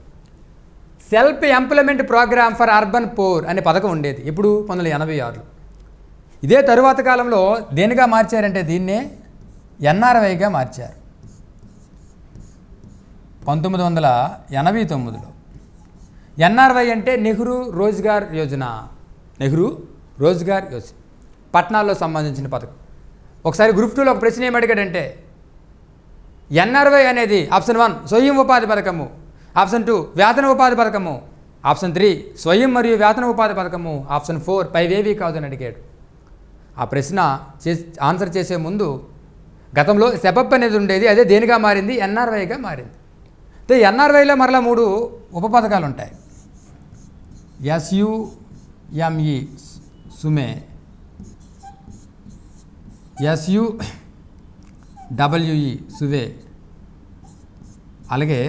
Self employment program for urban poor అనే పథకం ఉండేది. ఇప్పుడు 1986. ఇదే తరువాత కాలంలో దేనిగా మార్చారంటే దీన్నే ఎన్ఆర్వైగా మార్చారు 1989లో. ఎన్ఆర్వై అంటే నెహ్రూ రోజ్గార్ యోజన. నెహ్రూ రోజ్గార్ యోజన పట్టణాల్లో సంబంధించిన పథకం. ఒకసారి గ్రూప్ 2లో ఒక ప్రశ్న ఏమి అడిగాడంటే ఎన్ఆర్వై అనేది ఆప్షన్ 1 స్వయం ఉపాధి పథకము, ఆప్షన్ 2 వేతన ఉపాధి పథకము, ఆప్షన్ 3 స్వయం మరియు వేతన ఉపాధి పథకము, ఆప్షన్ 4 పైవేవీ కాదు అని అడిగాడు. ఆ ప్రశ్న ఆన్సర్ చేసే ముందు గతంలో సెపప్ అనేది ఉండేది, అదే దేనిగా మారింది? ఎన్ఆర్వైగా మారింది. అయితే ఎన్ఆర్వైలో మరలా 3 ఉప పథకాలు ఉంటాయి. ఎస్యుఎంఈ సుమే, ఎస్యుడబ్ల్యూఈ సువే, అలాగే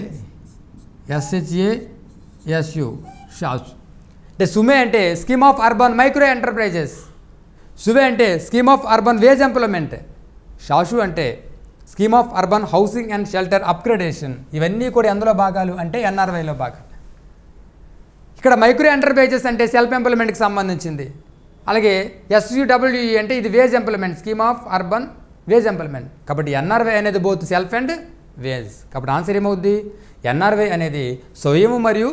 ఎస్హెచ్ఏఎస్యు షాస్. అంటే సుమే అంటే scheme of urban micro enterprises, సువే అంటే scheme of urban wage employment, షాషు అంటే scheme of urban housing and shelter upgradation. ఇవన్నీ కూడా ఎందులో భాగాలు అంటే ఎన్ఆర్వైలో భాగాలు. ఇక్కడ మైక్రో ఎంటర్ప్రైజెస్ అంటే సెల్ఫ్ ఎంప్లాయ్మెంట్కి సంబంధించింది. అలాగే ఎస్యుడబ్ల్యూఈ అంటే ఇది wage employment, scheme of urban wage employment. కాబట్టి ఎన్ఆర్వై అనేది బోత్ సెల్ఫ్ అండ్ వేజ్. కాబట్టి ఆన్సర్ ఏమవుద్ది? ఎన్ఆర్వై అనేది స్వయం మరియు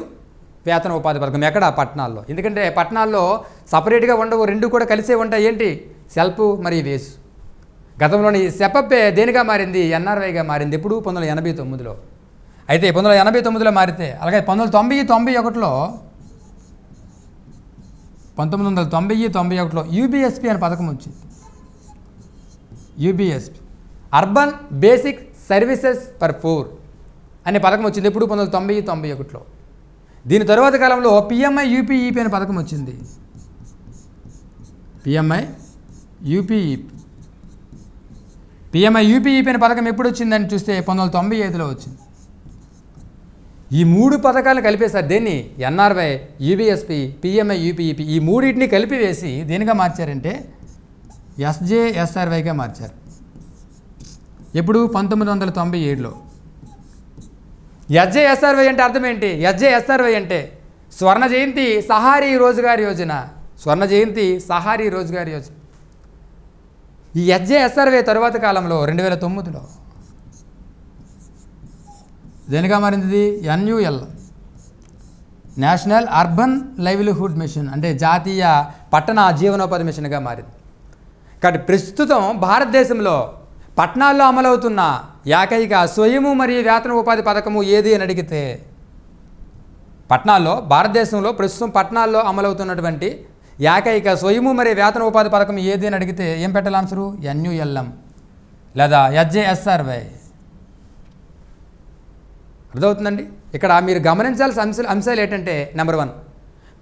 వేతన ఉపాధి పథకం. ఎక్కడ? పట్టణాల్లో. ఎందుకంటే పట్టణాల్లో సపరేట్గా ఉండవు, రెండు కూడా కలిసే ఉంటాయి. ఏంటి? సెల్ఫ్ మరియు వేజ్. గతంలోని సెపప్ దేనిగా మారింది? ఎన్ఆర్వైగా మారింది. ఎప్పుడు? 1989లో. అయితే 1989లో మారితే, అలాగే 1991లో 1991లో యూబీఎస్పీ అనే పథకం వచ్చింది. UBSP urban basic services for poor అనే పథకం వచ్చింది. ఎప్పుడు? 1991లో. దీని తరువాత కాలంలో పిఎంఐ యూపీఈపీ అనే పథకం వచ్చింది. పిఎంఐ యూపీఈపీ అనే పథకం ఎప్పుడు వచ్చిందని చూస్తే 1995లో వచ్చింది. ఈ 3 పథకాలను కలిపేశారు. దేన్ని? NRY, UBSP, PMI UPEP. ఈ మూడింటిని కలిపివేసి దేనిగా మార్చారంటే ఎస్జేఎస్ఆర్వైగా మార్చారు. ఎప్పుడు? 1997లో. ఎస్జేఎస్ఆర్వై అంటే అర్థం ఏంటి? ఎస్జేఎస్ఆర్వై అంటే స్వర్ణ జయంతి సహారీ రోజ్గార్ యోజన. స్వర్ణ జయంతి సహారీ రోజ్గార్ యోజన. ఈ ఎస్జేఎస్ఆర్వై తరువాత కాలంలో 2009లో దేనిగా మారింది? ఎన్యుఎల్, నేషనల్ అర్బన్ లైవ్లీహుడ్ మిషన్, అంటే జాతీయ పట్టణ జీవనోపాధి మిషన్గా మారింది. కాబట్టి ప్రస్తుతం భారతదేశంలో పట్టణాల్లో అమలవుతున్న ఏకైక స్వయము మరియు వేతన ఉపాధి పథకము ఏది అని అడిగితే, పట్టణాల్లో భారతదేశంలో ప్రస్తుతం పట్టణాల్లో అమలవుతున్నటువంటి ఏకైక స్వయము మరియు వేతన ఉపాధి పథకం ఏది అని అడిగితే ఏం పెట్టాలి ఆన్సరు? ఎన్యుఎల్ఎం లేదా ఎస్జేఎస్ఆర్వై. అర్థమవుతుందండి? ఇక్కడ మీరు గమనించాల్సిన అంశాలు ఏంటంటే, నెంబర్ 1,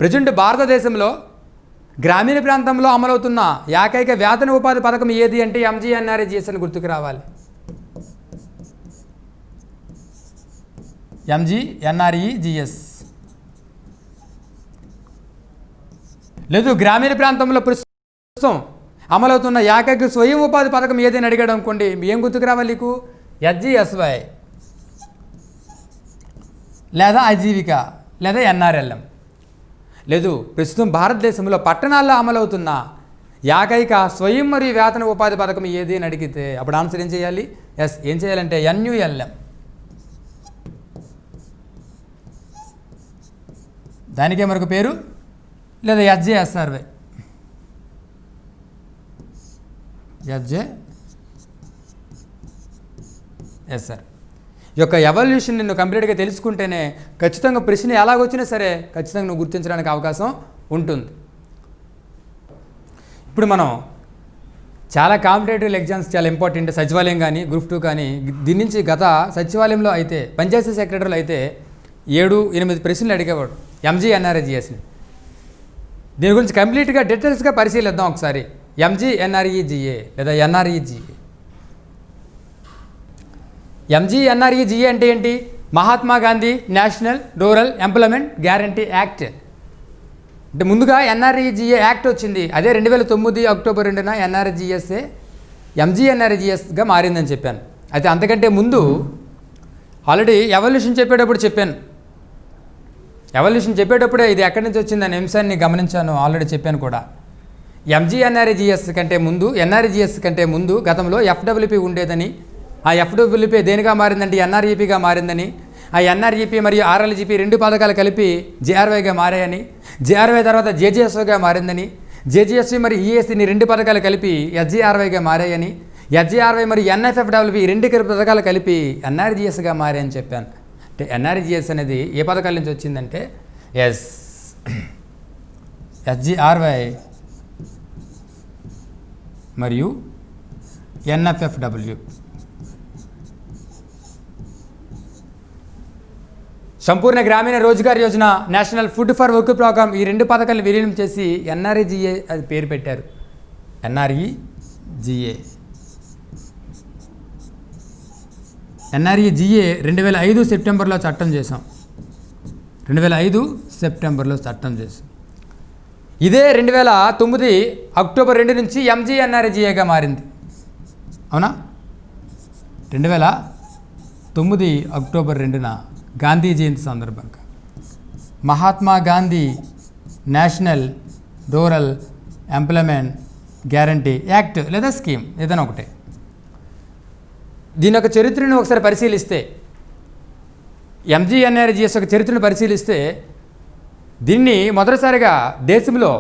ప్రజెంట్ భారతదేశంలో గ్రామీణ ప్రాంతంలో అమలవుతున్న ఏకైక వేతన ఉపాధి పథకం ఏది అంటే ఎంజీఎన్ఆర్ఈజీఎస్ అని గుర్తుకు రావాలి. ఎంజీఎన్ఆర్ఈజీఎస్. లేదు, గ్రామీణ ప్రాంతంలో ప్రస్తుతం అమలవుతున్న ఏకైక స్వయం ఉపాధి పథకం ఏదని అడిగాడు అనుకోండి, ఏం గుర్తుకు రావాలి నీకు? ఎస్జీఎస్వై లేదా ఆజీవిక లేదా ఎన్ఆర్ఎల్ఎం. లేదు, ప్రస్తుతం భారతదేశంలో పట్టణాల్లో అమలవుతున్న ఏకైక స్వయం మరియు వేతన ఉపాధి పథకం ఏది అని అడిగితే అప్పుడు ఆన్సర్ ఏం చేయాలి? ఏం చేయాలంటే ఎన్యుఎల్ఎం. దానికే మరొక పేరు, లేదా ఎస్జేఎస్ఆర్వై. ఎస్జేఎస్ఆర్ యొక్క ఎవల్యూషన్ నిన్ను కంప్లీట్గా తెలుసుకుంటేనే ఖచ్చితంగా ప్రశ్న ఎలాగొచ్చినా సరే ఖచ్చితంగా నువ్వు గుర్తించడానికి అవకాశం ఉంటుంది. ఇప్పుడు మనం చాలా కాంపిటేటివ్ ఎగ్జామ్స్ చాలా ఇంపార్టెంట్, సచివాలయం కానీ గ్రూప్ 2 కానీ. దీని నుంచి గత సచివాలయంలో అయితే పంచాయతీ సెక్రటరీలు అయితే 7-8 ప్రశ్నలు అడిగేవాడు ఎంజీఎన్ఆర్ఈజీఎస్ని. దీని గురించి కంప్లీట్గా డీటెయిల్స్గా పరిశీలిద్దాం ఒకసారి. ఎంజీఎన్ఆర్ఈజీఏ లేదా ఎన్ఆర్ఈజీఏ. ఎంజీఎన్ఆర్ఈజీఏ అంటే ఏంటి? Mahatma Gandhi national rural employment guarantee act. అంటే ముందుగా ఎన్ఆర్ఈజీఏ యాక్ట్ వచ్చింది, అదే 2009 అక్టోబర్ 2న ఎన్ఆర్ఈజీఎస్ఏ ఎంజీఎన్ఆర్ఈజీఎస్గా మారిందని చెప్పాను. అయితే అంతకంటే ముందు ఆల్రెడీ ఎవల్యూషన్ చెప్పేటప్పుడు చెప్పాను, ఎవల్యూషన్ చెప్పేటప్పుడే ఇది ఎక్కడి నుంచి వచ్చిందనే అంశాన్ని గమనించాను, ఆల్రెడీ చెప్పాను కూడా. ఎంజీఎన్ఆర్ఈజీఎస్ కంటే ముందు, ఎన్ఆర్ఈజీఎస్ కంటే ముందు గతంలో ఎఫ్డబ్ల్యూపీ ఉండేదని, ఆ ఎఫ్డబ్ల్యూపీ దేనిగా మారిందంటే ఎన్ఆర్ఈపీగా మారిందని, ఆ ఎన్ఆర్ఈపీ మరియు ఆర్ఎల్జీపీ రెండు పథకాలు కలిపి జేఆర్వైగా మారాయని, జేఆర్వై తర్వాత జేజీఎస్ఓగా మారిందని, జేజీఎస్వి మరియు ఈఎస్సీని రెండు పథకాలు కలిపి ఎస్జీఆర్వైగా మారాయని, ఎస్జీఆర్వై మరియు ఎన్ఎఫ్ఎఫ్డబ్ల్యూపీ రెండు పథకాలు కలిపి ఎన్ఆర్జీఎస్గా మారాయని చెప్పాను. అంటే ఎన్ఆర్జీఎస్ అనేది ఏ పథకాల నుంచి వచ్చిందంటే ఎస్జీఆర్వై మరియు NFFW. Sampoorna Grameen Rozgar Yojana, national food for work programme, ఈ రెండు పథకాలను విలీనం చేసి ఎన్ఆర్ఈజీఏ అది పేరు పెట్టారు. ఎన్ఆర్ఈజీఏ 2005 సెప్టెంబర్లో చట్టం చేసాం. 2005 సెప్టెంబర్లో చట్టం చేసాం. ఇదే 2009 అక్టోబర్ 2 నుంచి ఎంజీఎన్ఆర్ఈజీఏగా మారింది. అవునా? 2009 అక్టోబర్ 2న గాంధీ జయంతి సందర్భంగా Mahatma Gandhi national rural employment guarantee act లేదా స్కీమ్ ఏదైనా ఒకటే. దీని యొక్క చరిత్రను ఒకసారి పరిశీలిస్తే, ఎంజీఎన్ఆర్ఈజీఎస్ యొక్క చరిత్రను పరిశీలిస్తే, దీన్ని మొదటిసారిగా దేశంలో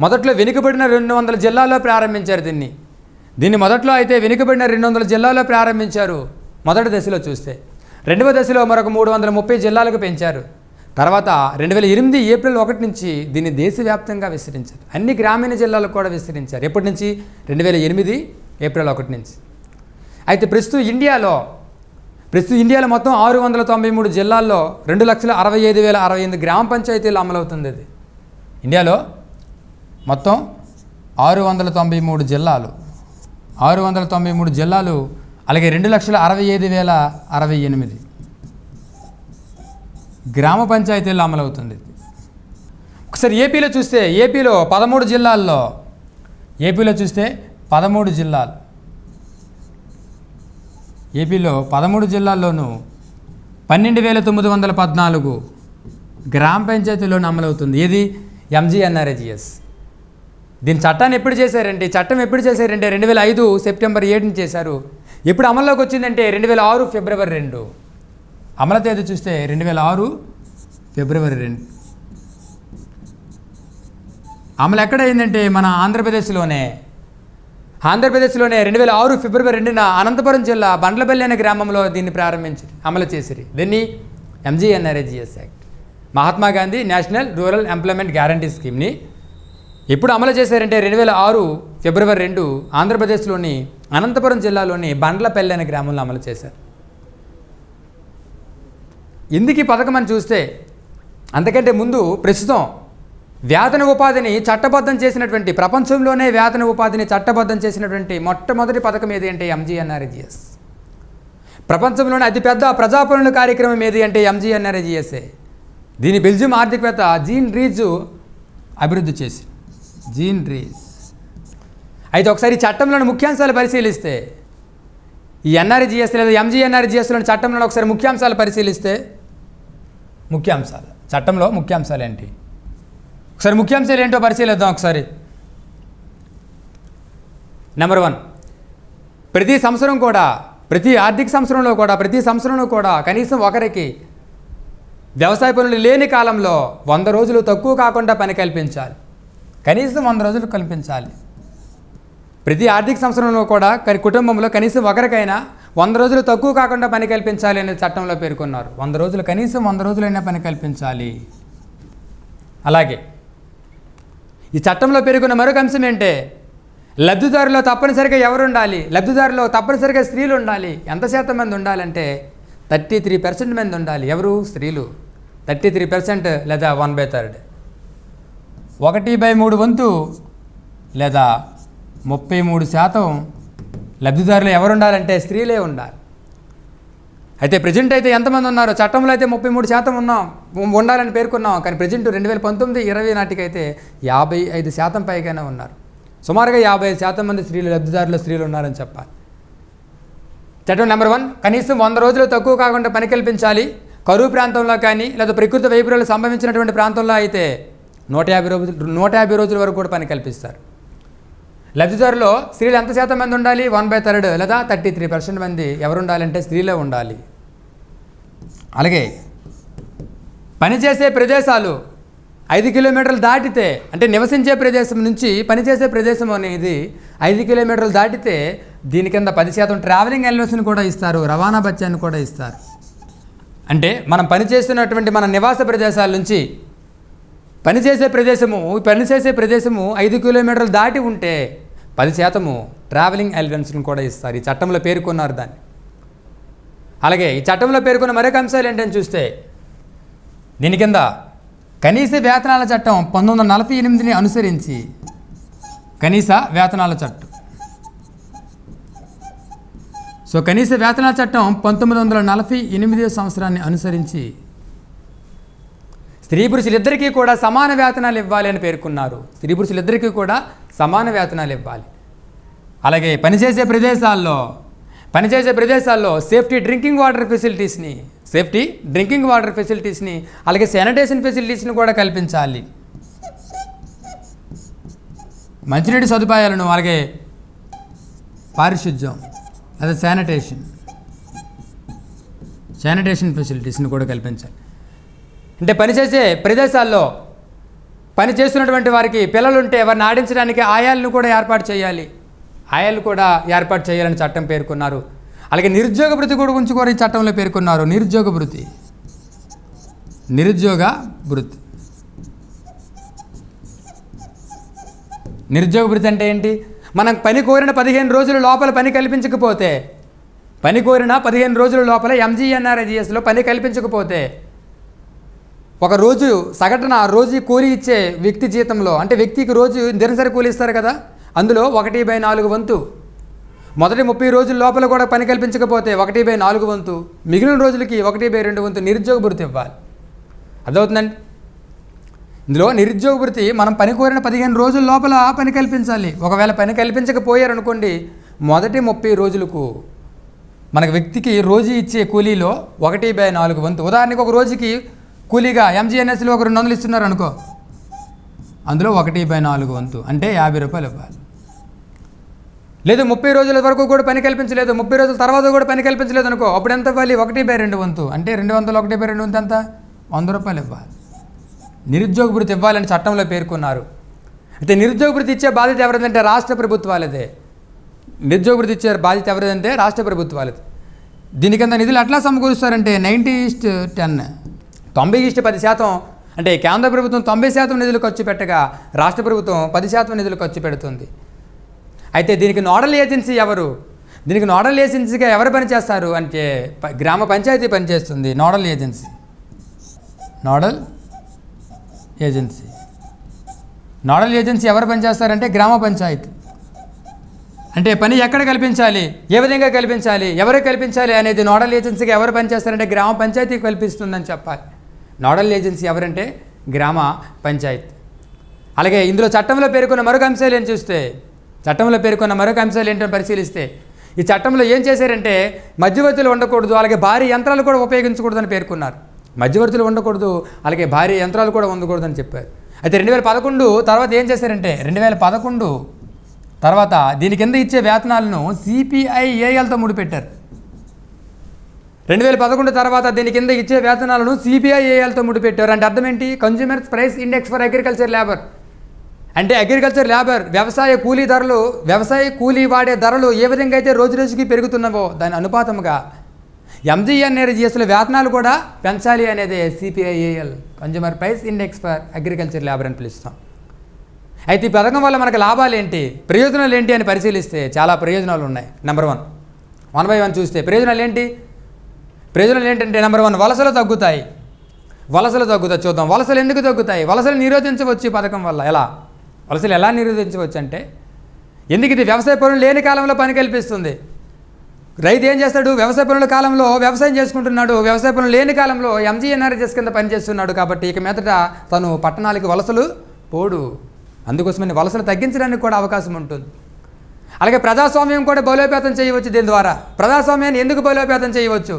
మొదట్లో వెనుకబడిన 200 జిల్లాల్లో ప్రారంభించారు. దీన్ని మొదట్లో అయితే వెనుకబడిన 200 జిల్లాల్లో ప్రారంభించారు మొదటి దశలో చూస్తే. రెండవ దశలో మరొక 330 జిల్లాలకు పెంచారు. తర్వాత 2008 ఏప్రిల్ 1 నుంచి దీన్ని దేశవ్యాప్తంగా విస్తరించారు. అన్ని గ్రామీణ జిల్లాలకు కూడా విస్తరించారు. ఎప్పటి నుంచి? 2008 ఏప్రిల్ 1 నుంచి. అయితే ప్రస్తుతం ఇండియాలో మొత్తం 693 జిల్లాల్లో 2,65,068 గ్రామ పంచాయతీలు అమలవుతుంది. అది ఇండియాలో మొత్తం 693 జిల్లాలు, అలాగే 2,65,068 గ్రామ పంచాయతీల్లో అమలవుతుంది. ఒకసారి ఏపీలో చూస్తే, ఏపీలో 13 జిల్లాల్లో, ఏపీలో 13 జిల్లాల్లోనూ 12,914 గ్రామ పంచాయతీల్లోనూ అమలవుతుంది. ఏది? ఎంజీఎన్ఆర్ఈజీఎస్. దీని చట్టాన్ని ఎప్పుడు చేశారంటే, చట్టం ఎప్పుడు చేశారంటే 2005 సెప్టెంబర్ 7 చేశారు. ఎప్పుడు అమల్లోకి వచ్చిందంటే 2006 ఫిబ్రవరి 2. అమలు తేదీ చూస్తే 2006 ఫిబ్రవరి 2. అమలు ఎక్కడ అయిందంటే మన ఆంధ్రప్రదేశ్లోనే 2006 ఫిబ్రవరి 2న అనంతపురం జిల్లా బండ్లపల్లి అనే గ్రామంలో దీన్ని ప్రారంభించారు, అమలు చేసిరి. దీన్ని MGNREGS act, Mahatma Gandhi national rural employment guarantee స్కీమ్ని ఎప్పుడు అమలు చేశారంటే 2006 ఫిబ్రవరి 2 ఆంధ్రప్రదేశ్లోని అనంతపురం జిల్లాలోని బండ్లపల్లి అనే గ్రామంలో అమలు చేశారు. ఎందుకు ఈ పథకం అని చూస్తే, అంతకంటే ముందు ప్రస్తుతం వేతన ఉపాధిని చట్టబద్ధం చేసినటువంటి, ప్రపంచంలోనే వేతన ఉపాధిని చట్టబద్ధం చేసినటువంటి మొట్టమొదటి పథకం ఏది అంటే ఎంజీఎన్ఆర్ఈజీఎస్. ప్రపంచంలోనే అతిపెద్ద ప్రజాపనుల కార్యక్రమం ఏది అంటే ఎంజీఎన్ఆర్ఈజీఎస్ఏ. దీని బెల్జియం ఆర్థికవేత్త జీన్ రీజ్ అభివృద్ధి చేసి, అయితే ఒకసారి ఈ చట్టంలోని ముఖ్యాంశాలు పరిశీలిస్తే, ఈ ఎన్ఆర్ఈజీఎస్ లేదా ఎంజీఎన్ఆర్ఈజీఎస్లోని చట్టంలో ఒకసారి ముఖ్యాంశాలు పరిశీలిస్తే, చట్టంలో ముఖ్యాంశాలు ఏంటి? ఒకసారి ముఖ్యాంశాలు ఏంటో పరిశీలిద్దాం ఒకసారి. నెంబర్ 1, ప్రతి ఆర్థిక సంవత్సరంలో కూడా కనీసం ఒకరికి వ్యవసాయ పనులు లేని కాలంలో 100 రోజులు తక్కువ కాకుండా పని కల్పించాలి. కనీసం 100 రోజులు కల్పించాలి. ప్రతి ఆర్థిక సంవత్సరంలో కూడా కుటుంబంలో కనీసం ఒకరికైనా 100 రోజులు తక్కువ కాకుండా పని కల్పించాలి అనేది చట్టంలో పేర్కొన్నారు. 100 రోజులు, కనీసం 100 రోజులైనా పని కల్పించాలి. అలాగే ఈ చట్టంలో పేర్కొన్న మరొక అంశం ఏంటే, లబ్ధిదారులో తప్పనిసరిగా ఎవరు ఉండాలి? లబ్ధిదారులో తప్పనిసరిగా స్త్రీలు ఉండాలి. ఎంత శాతం మంది ఉండాలంటే 33% మంది ఉండాలి. ఎవరు? స్త్రీలు. 33% లేదా 1/3, 1/3 వంతు లేదా 33% లబ్ధిదారులు ఎవరు ఉండాలంటే స్త్రీలే ఉండాలి. అయితే ప్రజెంట్ అయితే ఎంతమంది ఉన్నారు? చట్టంలో అయితే 33% ఉండాలని పేర్కొన్నాం. కానీ ప్రజెంట్ 2019-20 నాటికైతే 55% పైగానే ఉన్నారు. సుమారుగా 55% మంది లబ్ధిదారులు స్త్రీలు ఉన్నారని చెప్పాలి. చట్టం నెంబర్ 1, కనీసం 100 రోజులు తక్కువ కాకుండా పని కల్పించాలి. కరువు ప్రాంతంలో కానీ లేదా ప్రకృతి వైపరీత్యాలు సంభవించినటువంటి ప్రాంతంలో అయితే 150 రోజుల వరకు కూడా పని కల్పిస్తారు. లబ్ధిదారులో స్త్రీలు ఎంత శాతం మంది ఉండాలి? 1/3 లేదా 33% మంది ఎవరు ఉండాలంటే స్త్రీలే ఉండాలి. అలాగే పనిచేసే ప్రదేశాలు 5 కిలోమీటర్లు దాటితే, అంటే నివసించే ప్రదేశం నుంచి పనిచేసే ప్రదేశం అనేది 5 కిలోమీటర్లు దాటితే దీని కింద 10% ట్రావెలింగ్ అలవెన్స్ని కూడా ఇస్తారు, రవాణా భత్యాన్ని కూడా ఇస్తారు. అంటే మనం పనిచేస్తున్నటువంటి మన నివాస ప్రదేశాల నుంచి పనిచేసే ప్రదేశము 5 కిలోమీటర్లు దాటి ఉంటే 10% ట్రావెలింగ్ అలవెన్స్ని కూడా ఇస్తారు. ఈ చట్టంలో పేర్కొన్నారు దాన్ని. అలాగే ఈ చట్టంలో పేర్కొన్న మరొక అంశాలు ఏంటని చూస్తే దీని కింద కనీస వేతనాల చట్టం 1948ని అనుసరించి కనీస వేతనాల చట్టం. సో కనీస వేతనాల చట్టం 1948 సంవత్సరాన్ని అనుసరించి స్త్రీ పురుషులిద్దరికీ కూడా సమాన వేతనాలు ఇవ్వాలి అని పేర్కొన్నారు. స్త్రీ పురుషులిద్దరికీ కూడా సమాన వేతనాలు ఇవ్వాలి. అలాగే పనిచేసే ప్రదేశాల్లో సేఫ్టీ డ్రింకింగ్ వాటర్ ఫెసిలిటీస్ని అలాగే శానిటేషన్ ఫెసిలిటీస్ని కూడా కల్పించాలి. మంచినీటి సదుపాయాలను, అలాగే పారిశుద్ధ్యం అదే శానిటేషన్ ఫెసిలిటీస్ని కూడా కల్పించాలి. అంటే పనిచేసే ప్రదేశాల్లో పనిచేస్తున్నటువంటి వారికి పిల్లలుంటే వారిని ఆడించడానికి ఆయాలను కూడా ఏర్పాటు చేయాలని చట్టం పేర్కొన్నారు. అలాగే నిరుద్యోగ భృతి గురించి కూడా ఈ చట్టంలో పేర్కొన్నారు. నిరుద్యోగ భృతి అంటే ఏంటి? మనం పని కోరిన 15 రోజుల లోపల పని కల్పించకపోతే, 15 రోజుల లోపల MGNRGSలో పని కల్పించకపోతే ఒక రోజు సగటున రోజు కూలీ ఇచ్చే వ్యక్తి జీతంలో, అంటే వ్యక్తికి రోజు దినసరి కూలీ ఇస్తారు కదా, అందులో 1/4 వంతు, మొదటి 30 రోజుల లోపల కూడా పని కల్పించకపోతే 1/4 వంతు, మిగిలిన రోజులకి 1/2 వంతు నిరుద్యోగ భృతి ఇవ్వాలి. అర్థమవుతుందండి? ఇందులో నిరుద్యోగ భృతి మనం పని కోరిన 15 రోజుల లోపల పని కల్పించాలి. ఒకవేళ పని కల్పించకపోయారనుకోండి, మొదటి 30 రోజులకు మనకు వ్యక్తికి రోజు ఇచ్చే కూలీలో 1/4 వంతు. ఉదాహరణకు ఒక రోజుకి కూలీగా MGNSలో ఒక 200 ఇస్తున్నారు అనుకో, అందులో 1/4 వంతు అంటే 50 రూపాయలు ఇవ్వాలి. లేదు 30 రోజుల వరకు కూడా పని కల్పించలేదు, 30 రోజుల తర్వాత కూడా పని కల్పించలేదు అనుకో, అప్పుడు ఎంత ఇవ్వాలి? 1/2 వంతు అంటే 200 1/2 వంతు ఎంత? 100 రూపాయలు ఇవ్వాలి. నిరుద్యోగ భృతి ఇవ్వాలని చట్టంలో పేర్కొన్నారు. అయితే నిరుద్యోగ భృతి ఇచ్చే బాధ్యత ఎవరిదంటే రాష్ట్ర ప్రభుత్వాలదే. నిరుద్యోగ భృతి ఇచ్చే బాధ్యత ఎవరిదంటే రాష్ట్ర ప్రభుత్వాలది. దీని కింద నిధులు ఎట్లా సమకూరుస్తారంటే 90:10, 90:10%. అంటే కేంద్ర ప్రభుత్వం 90% నిధులు ఖర్చు పెట్టగా రాష్ట్ర ప్రభుత్వం 10% నిధులు ఖర్చు పెడుతుంది. అయితే దీనికి నోడల్ ఏజెన్సీ ఎవరు? దీనికి నోడల్ ఏజెన్సీగా ఎవరు పనిచేస్తారు అంటే గ్రామ పంచాయతీ పనిచేస్తుంది. నోడల్ ఏజెన్సీ ఎవరు పనిచేస్తారంటే గ్రామ పంచాయతీ. అంటే పని ఎక్కడ కల్పించాలి, ఏ విధంగా కల్పించాలి, ఎవరికి కల్పించాలి అనేది నోడల్ ఏజెన్సీగా ఎవరు పనిచేస్తారంటే గ్రామ పంచాయతీ కల్పిస్తుందని చెప్పాలి. నోడల్ ఏజెన్సీ ఎవరంటే గ్రామ పంచాయతీ. అలాగే ఇందులో చట్టంలో పేర్కొన్న మరొక అంశాలు ఏంటో పరిశీలిస్తే ఈ చట్టంలో ఏం చేశారంటే మధ్యవర్తులు ఉండకూడదు, అలాగే భారీ యంత్రాలు కూడా ఉపయోగించకూడదని పేర్కొన్నారు. మధ్యవర్తులు ఉండకూడదు, అలాగే భారీ యంత్రాలు కూడా ఉండకూడదని చెప్పారు. అయితే 2011 తర్వాత ఏం చేశారంటే 2011 తర్వాత దీని కింద ఇచ్చే వేతనాలను CPIALతో ముడిపెట్టారు. 2011 తర్వాత దీని కింద ఇచ్చే వేతనాలను CPIALతో ముడిపెట్టారు. అంటే అర్థం ఏంటి? Consumers price index for agriculture labour. అంటే అగ్రికల్చర్ లేబర్ వ్యవసాయ కూలీ వాడే ధరలు ఏ విధంగా అయితే రోజు రోజుకి పెరుగుతున్నావో దాని అనుపాతముగా MGNRGSలో వేతనాలు కూడా పెంచాలి అనేది CPIAL, consumer price index for agriculture labour అని పిలుస్తాం. అయితే ఈ పథకం వల్ల మనకు లాభాలు ఏంటి, ప్రయోజనాలు ఏంటి అని పరిశీలిస్తే చాలా ప్రయోజనాలు ఉన్నాయి. నెంబర్ 1 బై 1 చూస్తే ప్రయోజనాలు ఏంటంటే నెంబర్ 1 వలసలు తగ్గుతాయి. చూద్దాం. వలసలు ఎందుకు తగ్గుతాయి? వలసలు నిరోధించవచ్చు ఈ పథకం వల్ల. వలసలు ఎలా నిరోధించవచ్చు అంటే, ఎందుకు ఇది వ్యవసాయ పనులు లేని కాలంలో పని కల్పిస్తుంది. రైతు ఏం చేస్తాడు? వ్యవసాయ పనుల కాలంలో వ్యవసాయం చేసుకుంటున్నాడు, వ్యవసాయ పనులు లేని కాలంలో MGNRGS కింద పనిచేస్తున్నాడు. కాబట్టి ఇక మీదట తను పట్టణాలకి వలసలు పోడు. అందుకోసమని వలసలు తగ్గించడానికి కూడా అవకాశం ఉంటుంది. అలాగే ప్రజాస్వామ్యం కూడా బలోపేతం చేయవచ్చు. దీని ద్వారా ప్రజాస్వామ్యాన్ని ఎందుకు బలోపేతం చేయవచ్చు?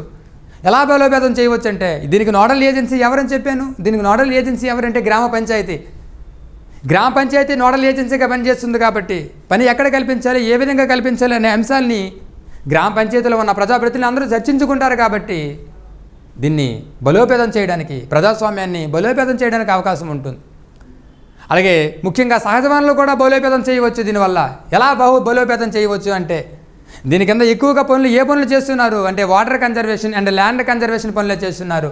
ఎలా బలోపేతం చేయవచ్చు అంటే దీనికి నోడల్ ఏజెన్సీ ఎవరని చెప్పాను. దీనికి నోడల్ ఏజెన్సీ ఎవరంటే గ్రామ పంచాయతీ. గ్రామ పంచాయతీ నోడల్ ఏజెన్సీగా పనిచేస్తుంది కాబట్టి పని ఎక్కడ కల్పించాలి, ఏ విధంగా కల్పించాలి అనే అంశాలని గ్రామ పంచాయతీలో ఉన్న ప్రజాప్రతినిధులు అందరూ చర్చించుకుంటారు. కాబట్టి దీన్ని బలోపేతం చేయడానికి, ప్రజాస్వామ్యాన్ని బలోపేతం చేయడానికి అవకాశం ఉంటుంది. అలాగే ముఖ్యంగా సహజ వనరులు కూడా బలోపేతం చేయవచ్చు. దీనివల్ల ఎలా బలోపేతం చేయవచ్చు అంటే దీని కింద ఎక్కువగా పనులు ఏ పనులు చేస్తున్నారు అంటే water conservation and land conservation పనులే చేస్తున్నారు,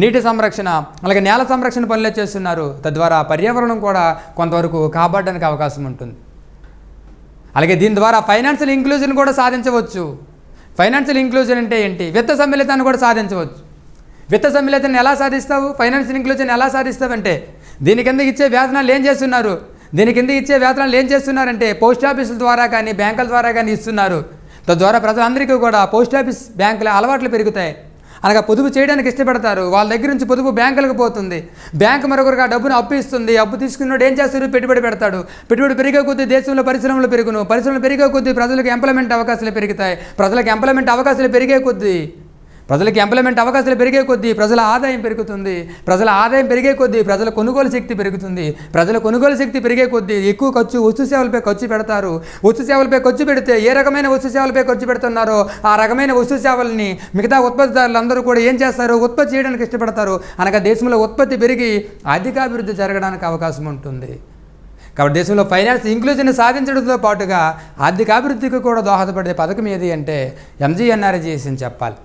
నీటి సంరక్షణ అలాగే నేల సంరక్షణ పనులే చేస్తున్నారు. తద్వారా పర్యావరణం కూడా కొంతవరకు కాపాడడానికి అవకాశం ఉంటుంది. అలాగే దీని ద్వారా ఫైనాన్షియల్ ఇంక్లూజన్ కూడా సాధించవచ్చు. ఫైనాన్షియల్ ఇంక్లూజన్ అంటే ఏంటి? విత్త సమ్మిళితాన్ని కూడా సాధించవచ్చు. విత్త సమ్మిళితాన్ని ఎలా సాధిస్తావు, ఫైనాన్షియల్ ఇంక్లూజన్ ఎలా సాధిస్తావు అంటే దీని కింద ఇచ్చే వేతనాలు ఏం చేస్తున్నారు, దీని కింద ఇచ్చే వేతనాలు ఏం చేస్తున్నారంటే పోస్ట్ ఆఫీసుల ద్వారా కానీ బ్యాంకుల ద్వారా కానీ ఇస్తున్నారు. తద్వారా ప్రజలందరికీ కూడా పోస్ట్ ఆఫీస్ బ్యాంకుల అలవాట్లు పెరుగుతాయి. అనగా పొదుపు చేయడానికి ఇష్టపడతారు. వాళ్ళ దగ్గర నుంచి పొదుపు బ్యాంకులకు పోతుంది. బ్యాంకు మరొకరికి ఆ డబ్బును అప్పు ఇస్తుంది. అప్పు తీసుకున్నాడు ఏం చేస్తారు, పెట్టుబడి పెడతాడు. పెట్టుబడి పెరిగే కొద్దీ దేశంలో పరిశ్రమలు పెరుగును. పరిశ్రమలు పెరిగే కొద్దీ ప్రజలకు ఎంప్లాయ్మెంట్ అవకాశాలు పెరుగుతాయి. ప్రజలకు ఎంప్లాయ్మెంట్ అవకాశాలు పెరిగే కొద్దీ ప్రజల ఆదాయం పెరుగుతుంది. ప్రజల ఆదాయం పెరిగే కొద్దీ ప్రజల కొనుగోలు శక్తి పెరుగుతుంది. ప్రజల కొనుగోలు శక్తి పెరిగే కొద్దీ ఎక్కువ ఖర్చు వస్తు సేవలపై ఖర్చు పెడతారు. వస్తు సేవలపై ఖర్చు పెడితే ఏ రకమైన వస్తు సేవలపై ఖర్చు పెడుతున్నారో ఆ రకమైన వస్తు సేవల్ని మిగతా ఉత్పత్తిదారులు అందరూ కూడా ఏం చేస్తారు, ఉత్పత్తి చేయడానికి ఇష్టపడతారు. అనగా దేశంలో ఉత్పత్తి పెరిగి ఆర్థికాభివృద్ధి జరగడానికి అవకాశం ఉంటుంది. కాబట్టి దేశంలో ఫైనాన్స్ ఇంక్లూజన్ సాధించడంతో పాటుగా ఆర్థికాభివృద్ధికి కూడా దోహదపడే పథకం ఏది అంటే ఎంజీఎన్ఆర్జీఎస్ అని చెప్పాలి.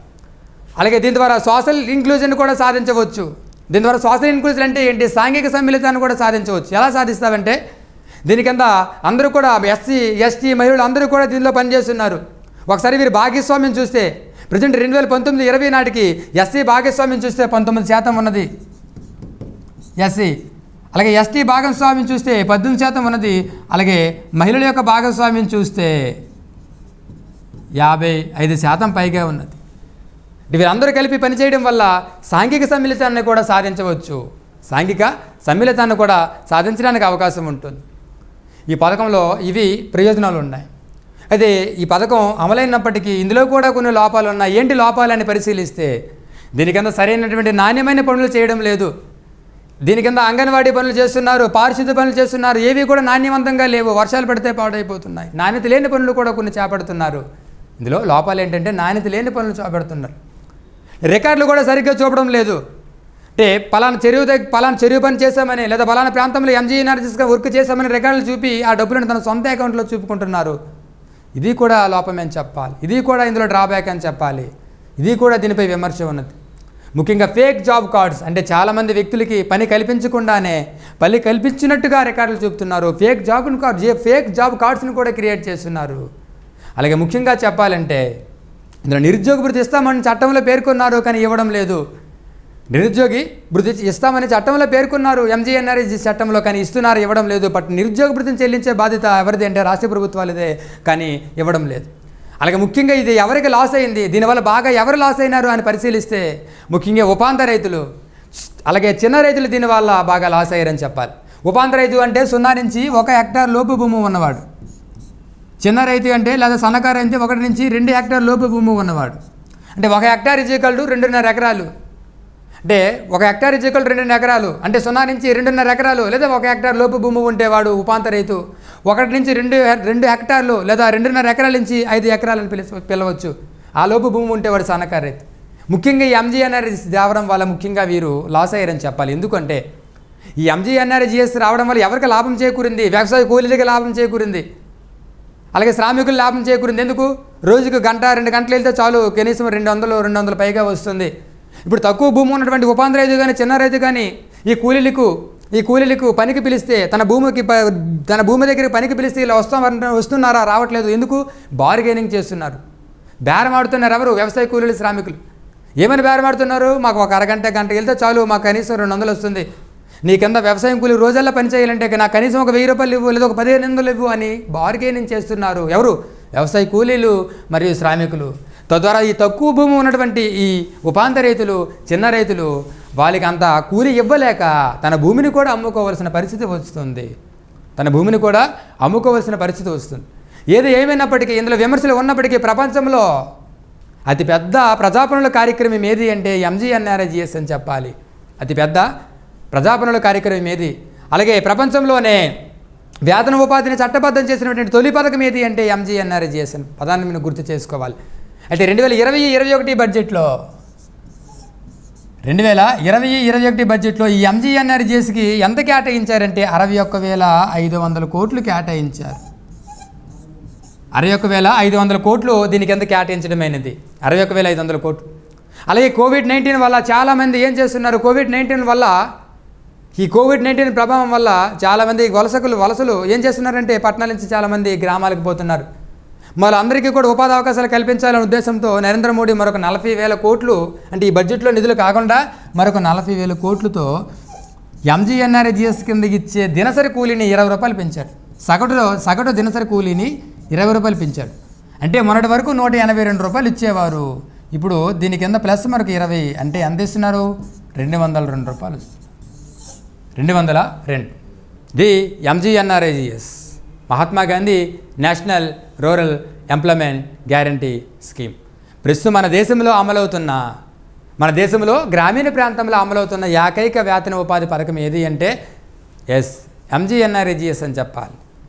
అలాగే దీని ద్వారా సోషల్ ఇంక్లూజన్ కూడా సాధించవచ్చు. దీని ద్వారా సోషల్ ఇంక్లూజన్ అంటే ఏంటి, సాంఘిక సమ్మిళితాన్ని కూడా సాధించవచ్చు. ఎలా సాధిస్తామంటే దీని కింద అందరూ కూడా ఎస్సీ ఎస్టీ మహిళలు అందరూ కూడా దీనిలో పనిచేస్తున్నారు. ఒకసారి వీరి భాగస్వామ్యం చూస్తే ప్రజెంట్ 2019-20 నాటికి ఎస్సీ భాగస్వామ్యం చూస్తే 19% ఉన్నది ఎస్సీ. అలాగే ఎస్టీ భాగస్వామ్యం చూస్తే 18% ఉన్నది. అలాగే మహిళల యొక్క భాగస్వామ్యం చూస్తే 55% పైగా ఉన్నది. వీరందరూ కలిపి పనిచేయడం వల్ల సాంఘిక సమ్మిళితాన్ని కూడా సాధించవచ్చు. సాంఘిక సమ్మిళితాన్ని కూడా సాధించడానికి అవకాశం ఉంటుంది. ఈ పథకంలో ఇవి ప్రయోజనాలు ఉన్నాయి. అయితే ఈ పథకం అమలైనప్పటికీ ఇందులో కూడా కొన్ని లోపాలు ఉన్నాయి. ఏంటి లోపాలని పరిశీలిస్తే దీని కింద సరైనటువంటి నాణ్యమైన పనులు చేయడం లేదు. దీని కింద అంగన్వాడీ పనులు చేస్తున్నారు, పారిశుద్ధ్య పనులు చేస్తున్నారు. ఏవి కూడా నాణ్యవంతంగా లేవు. వర్షాలు పడితే పాడైపోతున్నాయి. నాణ్యత లేని పనులు కూడా కొన్ని చేపడుతున్నారు. ఇందులో లోపాలు ఏంటంటే నాణ్యత లేని పనులు చేపడుతున్నారు. రికార్డులు కూడా సరిగ్గా చూపడం లేదు. అంటే పలానా చెరువు పని చేశామని లేదా పలానా ప్రాంతంలో ఎంజీఎన్ఆర్జీఎస్గా వర్క్ చేశామని రికార్డులు చూపి ఆ డబ్బులను తన సొంత అకౌంట్లో చూపుకుంటున్నారు. ఇది కూడా లోపమే అని చెప్పాలి. ఇది కూడా ఇందులో డ్రాబ్యాక్ అని చెప్పాలి. ఇది కూడా దీనిపై విమర్శ ఉన్నది. ముఖ్యంగా ఫేక్ జాబ్ కార్డ్స్ అంటే చాలామంది వ్యక్తులకి పని కల్పించకుండానే పని కల్పించినట్టుగా రికార్డులు చూపుతున్నారు. ఫేక్ జాబ్ కార్డ్స్ని కూడా క్రియేట్ చేస్తున్నారు. అలాగే ముఖ్యంగా చెప్పాలంటే ఇందులో నిరుద్యోగ భృతి ఇస్తామని చట్టంలో పేర్కొన్నారు, కానీ ఇవ్వడం లేదు. నిరుద్యోగి భృతి ఇస్తామని చట్టంలో పేర్కొన్నారు ఎంజీఎన్ఆర్జీ చట్టంలో, కానీ ఇస్తున్నారు, ఇవ్వడం లేదు. బట్ నిరుద్యోగ భృతిని చెల్లించే బాధ్యత ఎవరిది అంటే రాష్ట్ర ప్రభుత్వాలదే, కానీ ఇవ్వడం లేదు. అలాగే ముఖ్యంగా ఇది ఎవరికి లాస్ అయింది, దీనివల్ల బాగా ఎవరు లాస్ అయినారు అని పరిశీలిస్తే ముఖ్యంగా ఉపాంత రైతులు అలాగే చిన్న రైతులు దీనివల్ల బాగా లాస్ అయ్యారని చెప్పాలి. ఉపాంత రైతు అంటే 0 నుంచి 1 హెక్టార్ లోపు భూమి ఉన్నవాడు. చిన్న రైతు అంటే లేదా సన్నకారు అయితే 1 నుంచి 2 హెక్టార్ లోపు భూమి ఉన్నవాడు. అంటే 1 హెక్టార్ = 2.5 ఎకరాలు. అంటే 1 హెక్టార్ = 2.5 ఎకరాలు అంటే 0 నుంచి 2.5 ఎకరాలు లేదా 1 హెక్టార్ లోపు భూమి ఉంటేవాడు ఉపాంత రైతు. 1 నుంచి 2 హెక్టార్లు లేదా 2.5 ఎకరాల నుంచి 5 ఎకరాలను పిలవచ్చు. ఆ లోపు భూమి ఉంటేవాడు సన్నకారు రైతు. ముఖ్యంగా ఈ ఎంజీఎన్ఆర్జీఎస్ రావడం వల్ల ముఖ్యంగా వీరు లాస్ అయ్యారని చెప్పాలి. ఎందుకంటే ఈ ఎంజీఎన్ఆర్జీఎస్ రావడం వల్ల ఎవరికి లాభం చేకూరింది? వ్యవసాయ కూలీలకి లాభం చేకూరింది. అలాగే శ్రామికులు లాభం చేకూరింది. ఎందుకు? రోజుకు 1-2 గంటలు వెళ్తే చాలు, కనీసం 200 పైగా వస్తుంది. ఇప్పుడు తక్కువ భూమి ఉన్నటువంటి ఉపాంత రైతు కానీ చిన్న రైతు కానీ ఈ కూలీలకు పనికి పిలిస్తే తన భూమి దగ్గరికి పనికి పిలిస్తే ఇలా వస్తున్నారా? రావట్లేదు. ఎందుకు? బార్గెనింగ్ చేస్తున్నారు, బేరం ఆడుతున్నారు. ఎవరు? వ్యవసాయ కూలీలు, శ్రామికులు. ఏమని బేరం ఆడుతున్నారు? మాకు ఒక గంట వెళ్తే చాలు, మాకు కనీసం 200 వస్తుంది. నీ కింద వ్యవసాయం కూలి రోజుల్లో పని చేయాలంటే నాకు కనీసం ఒక 1000 రూపాయలు ఇవ్వు లేదా ఒక 1500 ఇవ్వు అని బార్గెనింగ్ చేస్తున్నారు. ఎవరు? వ్యవసాయ కూలీలు మరియు శ్రామికులు. తద్వారా ఈ తక్కువ భూమి ఉన్నటువంటి ఈ ఉపాంత రైతులు, చిన్న రైతులు వాళ్ళకి అంత కూలి ఇవ్వలేక తన భూమిని కూడా అమ్ముకోవాల్సిన పరిస్థితి వస్తుంది. ఏది ఏమైనప్పటికీ ఇందులో విమర్శలు ఉన్నప్పటికీ ప్రపంచంలో అతిపెద్ద ప్రజాపనుల కార్యక్రమం ఏది అంటే ఎంజీఎన్ఆర్ఈజీఎస్ అని చెప్పాలి. అతిపెద్ద ప్రజాపనుల కార్యక్రమం ఏది? అలాగే ప్రపంచంలోనే వేతన ఉపాధిని చట్టబద్ధం చేసినటువంటి తొలి పథకం ఏది అంటే ఎంజీఎన్ఆర్ఈజీఎస్ అని పదాన్ని మీరు గుర్తు చేసుకోవాలి. అయితే 2020-21 బడ్జెట్లో 2020-21 బడ్జెట్లో ఈ ఎంజీఎన్ఆర్ఈజీఎస్కి ఎంత కేటాయించారంటే 61,500 కోట్లు కేటాయించారు. 61,500 కోట్లు దీనికి ఎంత కేటాయించడమైనది? 61,500 కోట్లు. అలాగే కోవిడ్-19 వల్ల చాలామంది ఏం చేస్తున్నారు? కోవిడ్-19 వల్ల ఈ కోవిడ్-19 ప్రభావం వల్ల చాలామంది వలసలు ఏం చేస్తున్నారంటే పట్టణాల నుంచి చాలామంది గ్రామాలకు పోతున్నారు. వాళ్ళందరికీ కూడా ఉపాధి అవకాశాలు కల్పించాలనే ఉద్దేశంతో నరేంద్ర మోడీ మరొక 40,000 కోట్లు అంటే ఈ బడ్జెట్లో నిధులు కాకుండా మరొక 40,000 కోట్లతో ఎంజీఎన్ఆర్ఈజీఎస్ కింద ఇచ్చే దినసరి కూలీని 20 రూపాయలు పెంచారు. సగటు దినసరి కూలీని 20 రూపాయలు పెంచాడు. అంటే మొన్నటి వరకు 182 రూపాయలు ఇచ్చేవారు. ఇప్పుడు దీని కింద ప్లస్ మనకు 20 అంటే ఎంత ఇస్తున్నారు? 202 రూపాయలు. 202. The MGNREGS Mahatma Gandhi national rural employment guarantee scheme. ప్రస్తుతం మన దేశంలో గ్రామీణ ప్రాంతంలో అమలవుతున్న ఏకైక వేతన ఉపాధి పథకం ఏది అంటే ఎంజీఎన్ఆర్ఈజీఎస్ అని చెప్పాలి.